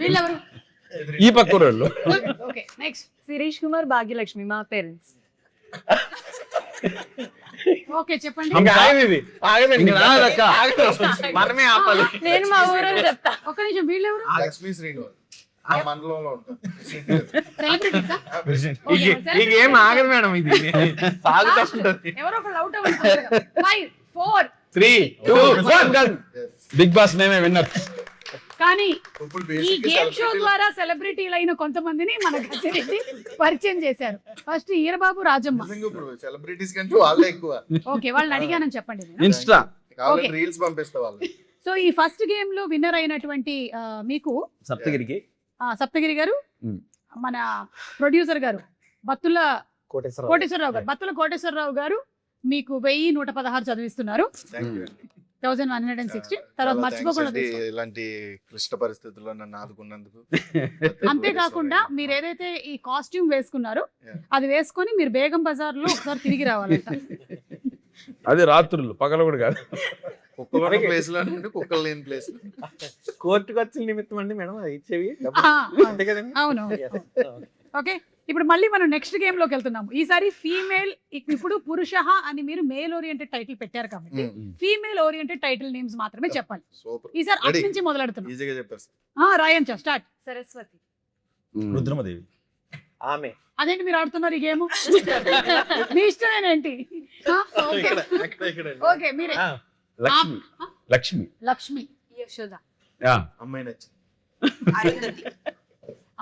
వీళ్ళెవరు? ఈ పక్క వాళ్ళు. Okay, next. శిరీష్ కుమార్, భాగ్యలక్ష్మి, మా పేరెంట్స్. ఓకే, చెప్పండి. మనమే ఆపాలి. నేను మా ఊరని చెప్తా. ఒక్క నిమిషం, వీళ్ళెవరు? లక్ష్మీ శ్రీనివాస్. ఆ మండలంలో ఉంటాం. సెలబ్రిటీసా? ఈ గేమ్ ఆగదు మేడం, ఇది సాగుతుంటది. ఎవరో ఒకళ్ళు అవుట్ అవ్వాలి. 5 4 3 2 1 బిగ్ బాస్ నేమే విన్నర్. కానీ ఇప్పుడు ఈ basic గేమ్ షో celebrity- ద్వారా సెలబ్రిటీలు అయిన కొంతమందిని మన గసిరెడ్డి పరిచయం చేశారు. ఫస్ట్ ఈరబాబు, రాజమ్మ. నిజంగా ఇప్పుడు సెలబ్రిటీస్ కంటే వాళ్ళే ఎక్కువ. ఓకే, వాళ్ళని అడిగానని చెప్పండి నేను. ఇన్స్టా కావాలంటే Okay. రీల్స్ పంపిస్తా వాళ్ళు. సో ఈ ఫస్ట్ గేమ్ లో విన్నర్ అయినటువంటి మీకు సప్తగిరికి సప్తగిరి గారు, Hmm. మన ప్రొడ్యూసర్ గారు బత్తుల కోటేశ్వరరావు. కోటేశ్వరరావు గారు, బత్తుల కోటేశ్వరరావు గారు మీకు 1116 చదివిస్తున్నారు. Thank you. 1160. తర్వాత చాలా మర్చిపోకుండా thanks అండి, తీసుకోండి. ఇలాంటి క్లిష్ట పరిస్థితుల్లో నన్ను ఆదుకున్నందుకు. అంతేకాకుండా మీరు ఏదైతే ఈ కాస్ట్యూమ్ వేసుకున్నారో Yeah. అది వేసుకొని మీరు బేగం బజార్ లో ఒకసారి తిరిగి రావాలంట. అది రాత్రులు, పగలు కూడా కాదు. కుక్కలు ఉన్న ప్లేస్ లో కుక్కలు లేని ప్లేస్. కోర్టు ఖర్చుల నిమిత్తం అండి మేడం అది ఇచ్చేవి ఆ, అంతే కదండి. అవును. ఓకే, ఇప్పుడు మళ్ళీ మనం నెక్స్ట్ గేమ్ లోకి వెళ్తున్నాము. ఈసారి ఫీమేల్, ఇప్పుడు పురుష అని మీరు మేల్ ఓరియంటెడ్ టైటిల్ పెట్టారు కాబట్టి ఫీమేల్ ఓరియంటెడ్ టైటిల్ నేమ్స్ మాత్రమే చెప్పాలి. సూపర్, ఈసారి అటు Ready. నుంచి మొదలెడుతున్నాం. ఈజీగా చెప్పారు. రాయంచా స్టార్ట్. సరస్వతి. రుద్రమదేవి. ఆమె అదేంటి మీరు ఆడుతున్నారు ఈ గేమ్? మీ ఇష్టమేనేంటి? ఓకే, మీరే. ఆ, లక్ష్మి. లక్ష్మి. లక్ష్మి. యశోద. యా. అమ్మాయి నచ్చి అరుంధతి.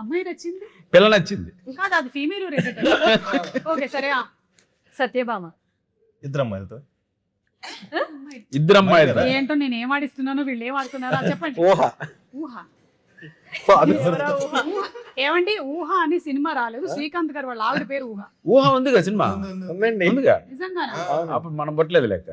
అమ్మాయి నచ్చింది పిల్ల నచ్చింది. కాదు, అది ఫీమేల్ ఓరియంటెడ్. ఓకే సరే. సత్యభామ. ఇద్దరు అమ్మాయిలతో. ఇద్దరు అమ్మాయిలు. ఏంటో నేను ఏం ఆడిస్తున్నానో వీళ్ళు ఏం ఆడుతున్నారో అది చెప్పండి. ఊహ. ఊహ. ఏమండి, ఊహ అని సినిమా రాలేదు. శ్రీకాంత్ గారు వాళ్ళ ఆవిడ పేరు ఊహ. ఊహ ఉందిగా సినిమా ఉందండి. ఉందిగా. నిజంగానా? అప్పుడు మనం పట్టలేదు లెక్క.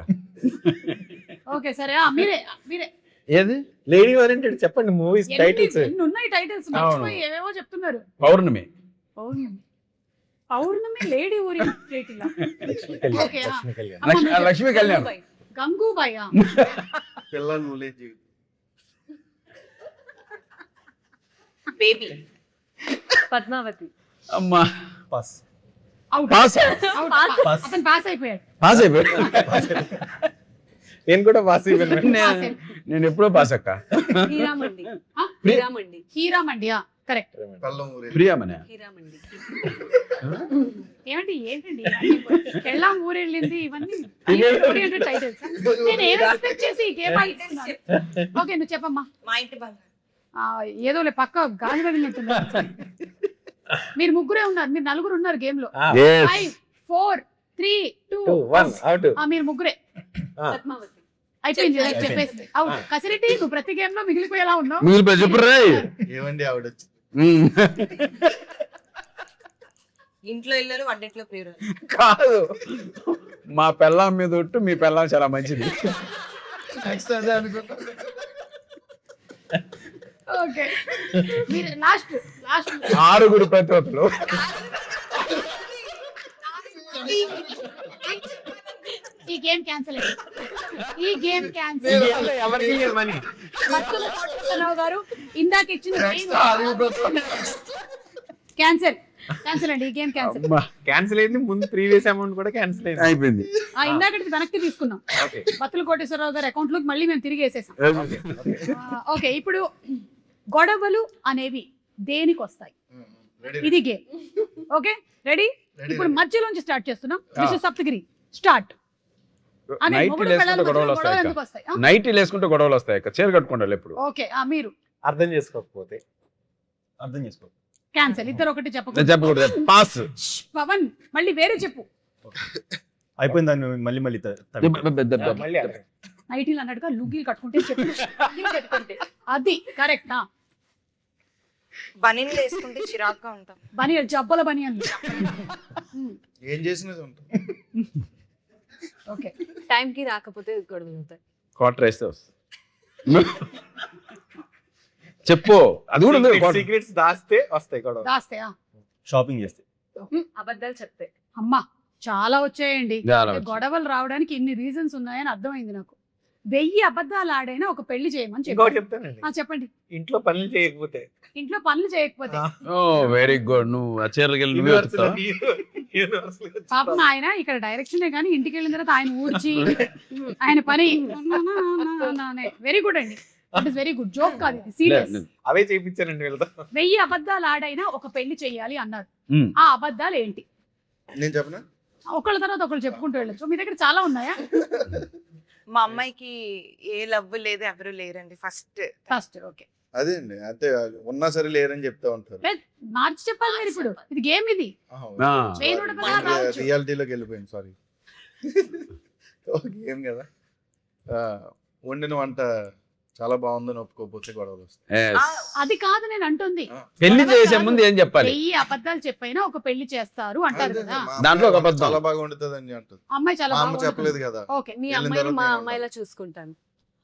ఓకే సరే, మీరే మీరే. ఏది? లేడీ ఓరియంటెడ్ చెప్పండి మూవీస్ టైటిల్స్. ఎన్ని ఉన్నాయి టైటిల్స్? మర్చిపోయి ఏవేవో చెప్తున్నారు. Pournami. Pournami. Pournami lady oriented title. Okay, Lakshmi Kalyan. Lakshmi Kalyan. Gangubai. పిల్లలు నువ్వులే జీవితం. బేబీ. పద్మావతి. అమ్మా. పాస్. అవుట్. పాస్. పాస్. అతను పాస్ అయిపోయాడు. పాస్ అయిపోయి. నేను కూడా పాస్ అయిపోయాను. నేను ఎప్పుడో పాస్ అక్క. హీరామండి. ఆ? హీరామండి. హీరామండి. కరెక్ట్. కళ్ళం ఊరే. ప్రియామనే. హీరామండి. ఏమండి ఏంటండి ఎళ్ళాం ఊరెళ్ళింది ఇవన్నీ ఓరియంటెడ్ టైటిల్స్. నేను ఏం ఎక్స్పెక్ట్ చేసి ఈ గేమ్ ఆడుతున్నాను. ఓకే, నువ్వు చెప్పమ్మా. మా ఇంటి బంగారం. ఏదోలే పక్క గాలి తగిలినట్టుంది. మీరు ముగ్గురే ఉన్నారు, మీరు నలుగురు ఉన్నారు గేమ్ లో. 5 4 3 2 1 అవుట్. మీరు ముగ్గురే. పద్మావతి. అయిపోయింది చెప్పేసి. అవును, కసిరెడ్డి నువ్వు ప్రతి గేమ్ లో మిగిలిపోయేలా ఉన్నావు. మిగిలిపోయి చెప్పు రే. ఏమండి ఆవిడ వచ్చి ఇంట్లో ఇల్లలు వంటింట్లో పేరు. కాదు, మా పెళ్ళాం మీద ఒట్టు, మీ పెళ్ళాం చాలా మంచిది. నెక్స్ట్ అదే అనుకుంటా. ఓకే, మీరు లాస్ట్ 6 ప్రతివతులు. ఈ గేమ్ క్యాన్సిల్. ఈ గేమ్ క్యాన్సిల్. ఎవరికి మనీ. భక్తుల కోటేశ్వరరావు గారు ఇందాక ఇచ్చిన క్యాన్సిల్. క్యాన్సిల్ అండి, ఈ గేమ్ క్యాన్సిల్. అమ్మా, క్యాన్సిల్ అయింది. ముందు ప్రీవియస్ అమౌంట్ కూడా క్యాన్సిల్ అయింది. అయిపోయింది. ఇందాకటి వెనక్కి తీసుకున్నాం. ఓకే. భక్తుల కోటేశ్వరరావు గారి అకౌంట్ లోకి మళ్ళీ మేము తిరిగి వేసేసాం. ఓకే, ఇప్పుడు గొడవలు అనేవి దేనికి వస్తాయి? ఇది గేమ్. Okay, ready? ఇప్పుడు మధ్యలోంచి స్టార్ట్ చేస్తున్నాం. Mister Saptagiri start. నైటీలు వేసుకుంటే గొడవలు వస్తాయి ఎందుకు అక్క. వస్తాయి? నైటీలు వేసుకుంటే గొడవలు వస్తాయి అక్క. చీర కట్టుకుంటారు ఎప్పుడు. ఓకే, మీరు అర్థం చేసుకోకపోతే అర్థం చేసుకో. క్యాన్సిల్. ఇద్దరు ఒకటి నేను చెప్పకూడదు. చెప్పకూడదు. పాస్. పవన్ మళ్ళీ వేరే చెప్పు. అయిపోయింది, దాన్ని మళ్ళీ మళ్ళీ మళ్ళీ అర్థం. నైటీలు అన్నట్టుగా లుగ్గీలు కట్టుకుంటే చెప్పు. లుగ్గీలు కట్టుకుంటే అది కరెక్ట్. బనీన్లు వేసుకుంటే చిరాగ్గా ఉంటాం. బనియన్, జబ్బల బనియన్. ఏం చేసినది ఉంటాం. ఓకే, టైంకి రాకపోతే గొడవలు అవుతాయి. క్వార్టర్ వేస్తే వస్తుంది. చెప్పు, అది కూడా ఉంది. సీక్రెట్స్ దాస్తే వస్తాయి గొడవ. దాస్తే. షాపింగ్ చేస్తే. అబద్ధాలు చెప్తే. అమ్మా, చాలా వచ్చాయండి. చాలా వచ్చాయి. గొడవలు రావడానికి ఇన్ని రీజన్స్ ఉన్నాయని అర్థమైంది నాకు. 1000 అబద్ధాలు ఆడైనా ఒక పెళ్లి చేయమని ఇంకోటి చెప్పారు. చెప్తానండి. చెప్పండి. ఇంట్లో పనులు చేయకపోతే. ఇంట్లో పనులు చేయకపోతే. ఓ వెరీ గుడ్. నువ్వు ఆ చీరకి వెళ్ళి నువ్వే వస్తావా? పాపం ఆయన ఇక్కడ డైరెక్షనే కానీ ఇంటికి వెళ్ళిన తర్వాత ఆయన ఊడ్చి ఆయన పని. వెరీ గుడ్ అండి. It is very good joke కాదు ఇది సీరియస్. అవే చేయించానండి వీళ్ళతో. 1000 అబద్ధాలు ఆడైనా ఒక పెళ్లి చెయ్యాలి అన్నారు. ఉమ్. ఆ అబద్ధాలు ఏంటి? నేను చెప్పనా? ఒకళ్ళ తర్వాత ఒకళ్ళు చెప్పుకుంటూ వెళ్ళొచ్చు. మీ దగ్గర చాలా ఉన్నాయా? మా అమ్మాయికి ఏ లవ్ లేదు, ఎవరు లేరండి ఫస్ట్. ఫస్ట్ ఓకే, అదే అండి, అంటే ఉన్నా సరే లేరని చెప్తా ఉంటారు. మార్చి చెప్పాలి మీరు ఇప్పుడు. ఇది గేమ్ ఇది. ఆ. చేయనుడు కదా రావచ్చు. రియాలిటీలోకి వెళ్ళిపోయింది, సారీ. ఏం కదా, వండిన వంట చాలా బాగుందని ఒప్పుకోకపోతే గొడవలు వస్తాయి. Yes. అది కాదు నేను అంటుంది. పెళ్లి చేసే ముందు ఏం చెప్పాలి? 1000 అబద్ధాలు చెప్పైనా ఒక పెళ్లి చేస్తారు అంటారు అదే, కదా. మా దాంట్లో ఒక అమ్మాయి అబద్ధం. చాలా బాగా వండుతుంది అని అంటుంది. అమ్మాయి చాలా మా అమ్మ బాగుంటుంది. చెప్పలేదు కదా. ఓకే. మీ వెళ్ళిన అమ్మాయిని తర్వాత మా నేను అమ్మాయిలా చూసుకుంటాను.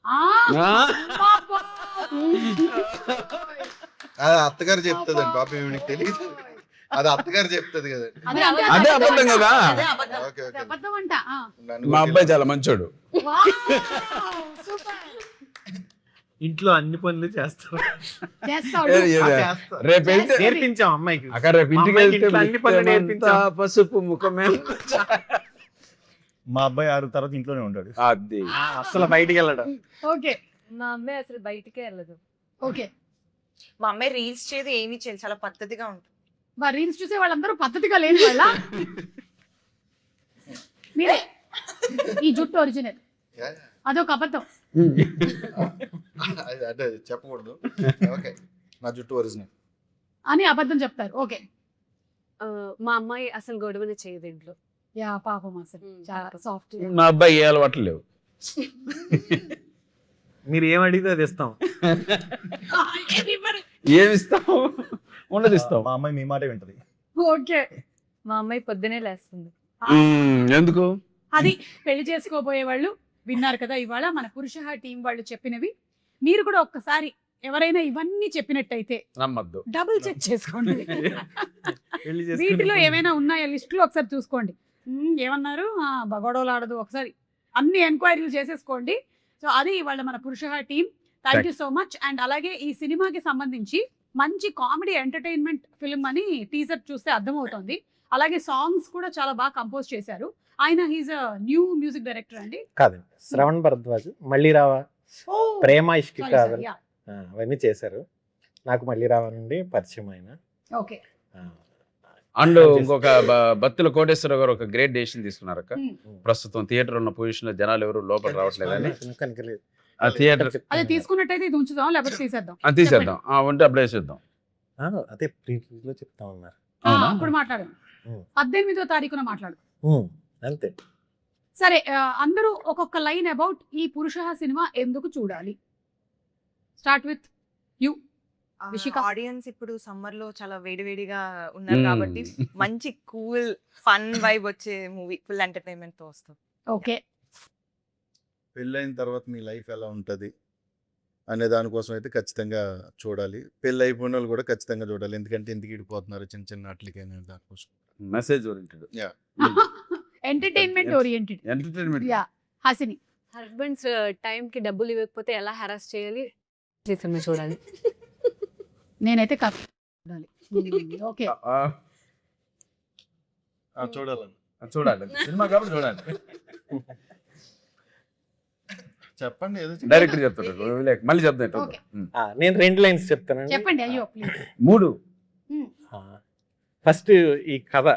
ఆ, ఆ. పాపం. అది అత్తగారు చెప్తుంది పాప, ఈవిడికి తెలియదు. అది అత్తగారు చెప్తుంది కదండి. అదే అబద్ధం కదా. Okay okay. అబద్ధం అంట. ఆ. నన్ను మా కూడా అబ్బాయి చాలా మంచోడు. Wow, super. ఇంట్లో అన్ని పనులు చేస్తారు. చేస్తాడు. చేస్తారు. రేపు వెళ్తే నేర్పించాం అమ్మాయికి. అక్కడ రేపు ఇంటికి మా అమ్మాయికి వెళ్తే ఇంట్లో అన్ని పనులు ముత్యమంతా నేర్పించాం. పసుపు ముఖమే. మా అబ్బాయి 6 తర్వాత ఇంట్లోనే ఉంటాడు. అది అసలు బయటికి వెళ్ళడం. ఓకే మా అమ్మాయి అసలు బయటికే వెళ్ళదు. ఓకే. మా అమ్మాయి రీల్స్ చేయదు, ఏమీ చేయదు, చాలా పద్ధతిగా ఉంటుంది. మా రీల్స్ చూసే వాళ్ళందరూ పద్ధతిగా లేని వాళ్ళ. మీరే ఈ జుట్టు ఒరిజినల్, అదొక అబద్ధం. అంటే చెప్పకూడదు. ఓకే, నా జుట్టు ఒరిజినల్ అని అబద్ధం చెప్తారు. ఓకే. మా అమ్మాయి అసలు గొడవనే చేయదు ఇంట్లో. యా పాపం, అసలు చాలా సాఫ్ట్. మా అబ్బాయి ఏ అలవాట్లు లేవు. మీరు ఏం అడిగితే అది ఇస్తాం. ఏమి ఇస్తావు? ఉండదు ఇస్తావు. మా అమ్మాయి మీ మాట వింటది. ఓకే. మా అమ్మాయి పొద్దునే లేస్తుంది. ఎందుకు? అది పెళ్లి చేసుకోబోయే వాళ్ళు విన్నారు కదా ఇవాళ మన పురుష టీం వాళ్ళు చెప్పినవి. మీరు కూడా ఒక్కసారి ఎవరైనా ఇవన్నీ చెప్పినట్టయితే నమ్మద్దు. డబుల్ చెక్ చేసుకోండి. పెళ్లి చేసుకుని వీటిలో ఏమైనా ఉన్నాయా లిస్ట్ లో ఒకసారి చూసుకోండి. ఏమన్నారు? గొడవలు ఆడదు, ఒకసారి అన్ని ఎంక్వైరీలు చేసేసుకోండి. సో అది ఇవాళ మన పురుష team. Thank you so much. And అలాగే ఈ సినిమాకి సంబంధించి మంచి కామెడీ ఎంటర్టైన్మెంట్ ఫిల్మ్ అని టీజర్ చూస్తే అర్థమవుతుంది. అలాగే సాంగ్స్ కూడా చాలా బాగా కంపోజ్ చేశారు. ఆయన he's a new music director అండి. కాదండి, శ్రవణ్ భరద్వాజ్, మళ్ళీ రావా, ప్రేమ ఇష్కి కాదని అవన్నీ చేశారు. నాకు మళ్ళీ రావా నుండి పరిచయం ఆయన. ఓకే. అండ్ ఇంకొక బత్తుల కోటేశ్వర గారు ఒక గ్రేట్ డెసిషన్ తీసుకున్నారు అక్క. ప్రస్తుతం థియేటర్ ఉన్న పొజిషన్ లో జనాలు ఎవరు లోపల రావట్లేదని కనుకలేదు. ఆ థియేటర్ అదే తీసుకున్నట్టయితే ఇది ఉంచుదాం, లేకపోతే తీసేద్దాం. తీసేద్దాం. ఉంటే అప్లై చేద్దాం. అదే ప్రీలో చెప్తా ఉన్నారు. ఇప్పుడు మాట్లాడండి. 18వ తారీఖున మాట్లాడు. అంతే. సరే, అందరూ ఒక్కొక్క లైన్ అబౌట్ ఈ పురుష సినిమా ఎందుకు చూడాలి. Start with you. Vishika. Audience ఇప్పుడు సమ్మర్ లో చాలా వేడివేడిగా ఉన్నారు కాబట్టి మంచి కూల్ ఫన్ వైబ్ వచ్చే మూవీ, ఫుల్ ఎంటర్టైన్మెంట్ తో వస్తుంది. ఓకే. పెళ్ళైన తర్వాత మీ లైఫ్ ఎలా ఉంటుంది అనే దానికోసం అయితే ఖచ్చితంగా చూడాలి. పెళ్ళి అయిపోయిన వాళ్ళు కూడా ఖచ్చితంగా చూడాలి. ఎందుకంటే ఎందుకు ఇడిపోతున్నారు చిన్న చిన్న వాటికైనా దానికోసం. Message oriented. Entertainment oriented. Entertainment. Yeah. Hasini. Husbands టైంకి డబ్బులు ఇవ్వకపోతే ఎలా హెరాస్ చేయాలి సినిమా చూడాలి. నేనైతే చూడాలి. ఓకే. చూడాలని చూడాలి. సినిమా కాబట్టి చూడాలి. చెప్పండి, ఏదో డైరెక్టర్ చెప్తాడు. మళ్ళీ చెప్తాను. ఓకే. నేను 2 లైన్స్ చెప్తానండి. చెప్పండి. అయ్యో ప్లీజ్. 3. ఫస్ట్ ఈ కథ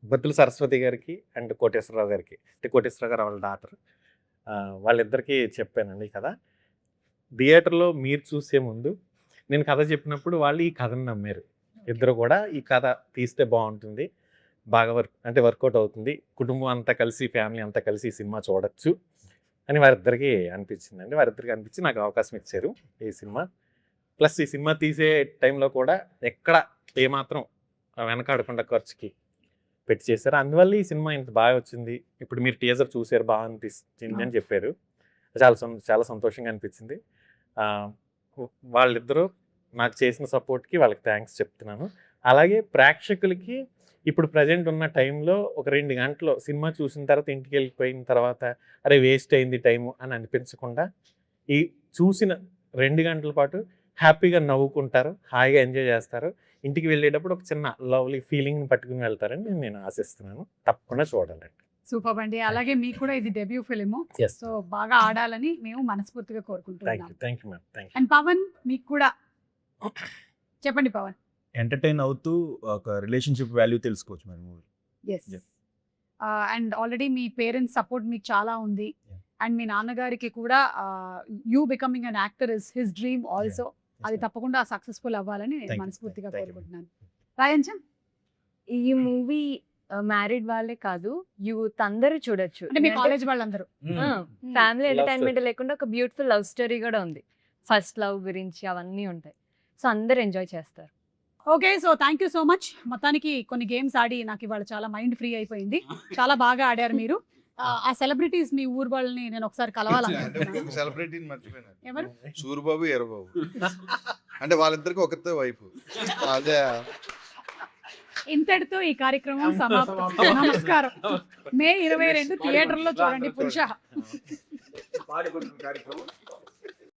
బత్తుల సరస్వతి గారికి అండ్ కోటేశ్వరరావు గారికి, అంటే కోటేశ్వరరావు గారు వాళ్ళ డాటర్, వాళ్ళిద్దరికీ చెప్పానండి ఈ కథ. థియేటర్లో మీరు చూసే ముందు నేను కథ చెప్పినప్పుడు వాళ్ళు ఈ కథను నమ్మారు. ఇద్దరు కూడా ఈ కథ తీస్తే బాగుంటుంది, బాగా వర్కౌట్ అవుతుంది, కుటుంబం అంతా కలిసి, ఫ్యామిలీ అంతా కలిసి ఈ సినిమా చూడొచ్చు అని వారిద్దరికి అనిపించిందండి. వారిద్దరికి అనిపించి నాకు అవకాశం ఇచ్చారు ఈ సినిమా. ప్లస్ ఈ సినిమా తీసే టైంలో కూడా ఎక్కడ ఏమాత్రం వెనకాడకుండా ఖర్చుకి పెట్టి చేశారు. అందువల్ల ఈ సినిమా ఇంత బాగా వచ్చింది. ఇప్పుడు మీరు టీజర్ చూసారు, బాగా అనిపించింది అని చెప్పారు. చాలా సంతోషంగా అనిపించింది. వాళ్ళిద్దరూ నాకు చేసిన సపోర్ట్కి వాళ్ళకి థ్యాంక్స్ చెప్తున్నాను. అలాగే ప్రేక్షకులకి ఇప్పుడు ప్రజెంట్ ఉన్న టైంలో ఒక 2 గంటలు సినిమా చూసిన తర్వాత ఇంటికి వెళ్ళిపోయిన తర్వాత అరే వేస్ట్ అయింది టైము అని అనిపించకుండా ఈ చూసిన 2 గంటల పాటు హ్యాపీగా నవ్వుకుంటారు, హాయిగా ఎంజాయ్ చేస్తారు. ఇంటికి వెళ్ళేటప్పుడు ఒక చిన్న లవ్లీ ఫీలింగ్ని పట్టుకుని వెళ్తారని నేను ఆశిస్తున్నాను. తప్పకుండా చూడాలండి. సూపర్ అండి. అలాగే మీకు కూడా ఇది డెబ్యూ ఫిలిము. Yes. సో బాగా ఆడాలని మేము మనస్ఫూర్తిగా థ్యాంక్ కోరుకుంటున్నాం. You thank you ma'am thank you. And Pavan మీకు కూడా చెప్పండి పవన్. ఎంటర్టైన్ అవుతూ ఒక రిలేషన్షిప్ వాల్యూ తెలుసుకోవచ్చు madam movie. Yes. Yeah. And already మీ పేరెంట్స్ సపోర్ట్ మీకు చాలా ఉంది. Yeah. అండ్ మీ నాన్నగారికి కూడా you becoming an actor is his dream also. అది తప్పకుండా సక్సెస్ఫుల్ అవ్వాలని నేను Thank you. మనస్ఫూర్తిగా Thank you. కోరుకుంటున్నాను. రాయంచన్, ఈ మూవీ మ్యారీడ్ వాళ్ళే కాదు, యూత్ అందరూ చూడొచ్చు. అంటే మీ కాలేజ్ వాళ్ళందరూ. Family Love entertainment story. లేకుండా ఒక బ్యూటిఫుల్ లవ్ స్టోరీ కూడా ఉంది. ఫస్ట్ లవ్ గురించి అవన్నీ ఉంటాయి. సో అందరు ఎంజాయ్ చేస్తారు. Okay, so thank you so much. మొత్తానికి కొన్ని గేమ్స్ ఆడి నాకు ఇవాళ చాలా మైండ్ ఫ్రీ అయిపోయింది. చాలా బాగా ఆడారు మీరు. ఆ సెలబ్రిటీస్ మీ ఊరు వాళ్ళని నేను ఒకసారి కలవాలనుకుంటున్నాను. సెలబ్రిటీని మర్చిపోయినా, ఎవరు? సూరిబాబు ఎర్రబాబు. అంటే వాళ్ళిద్దరికి ఒకరితో వైపు. అదే ఇంతటితో ఈ కార్యక్రమం సమాప్తం. నమస్కారం. మే 22 థియేటర్లో చూడండి పురుష. పాడిపడుతున్న కార్యక్రమం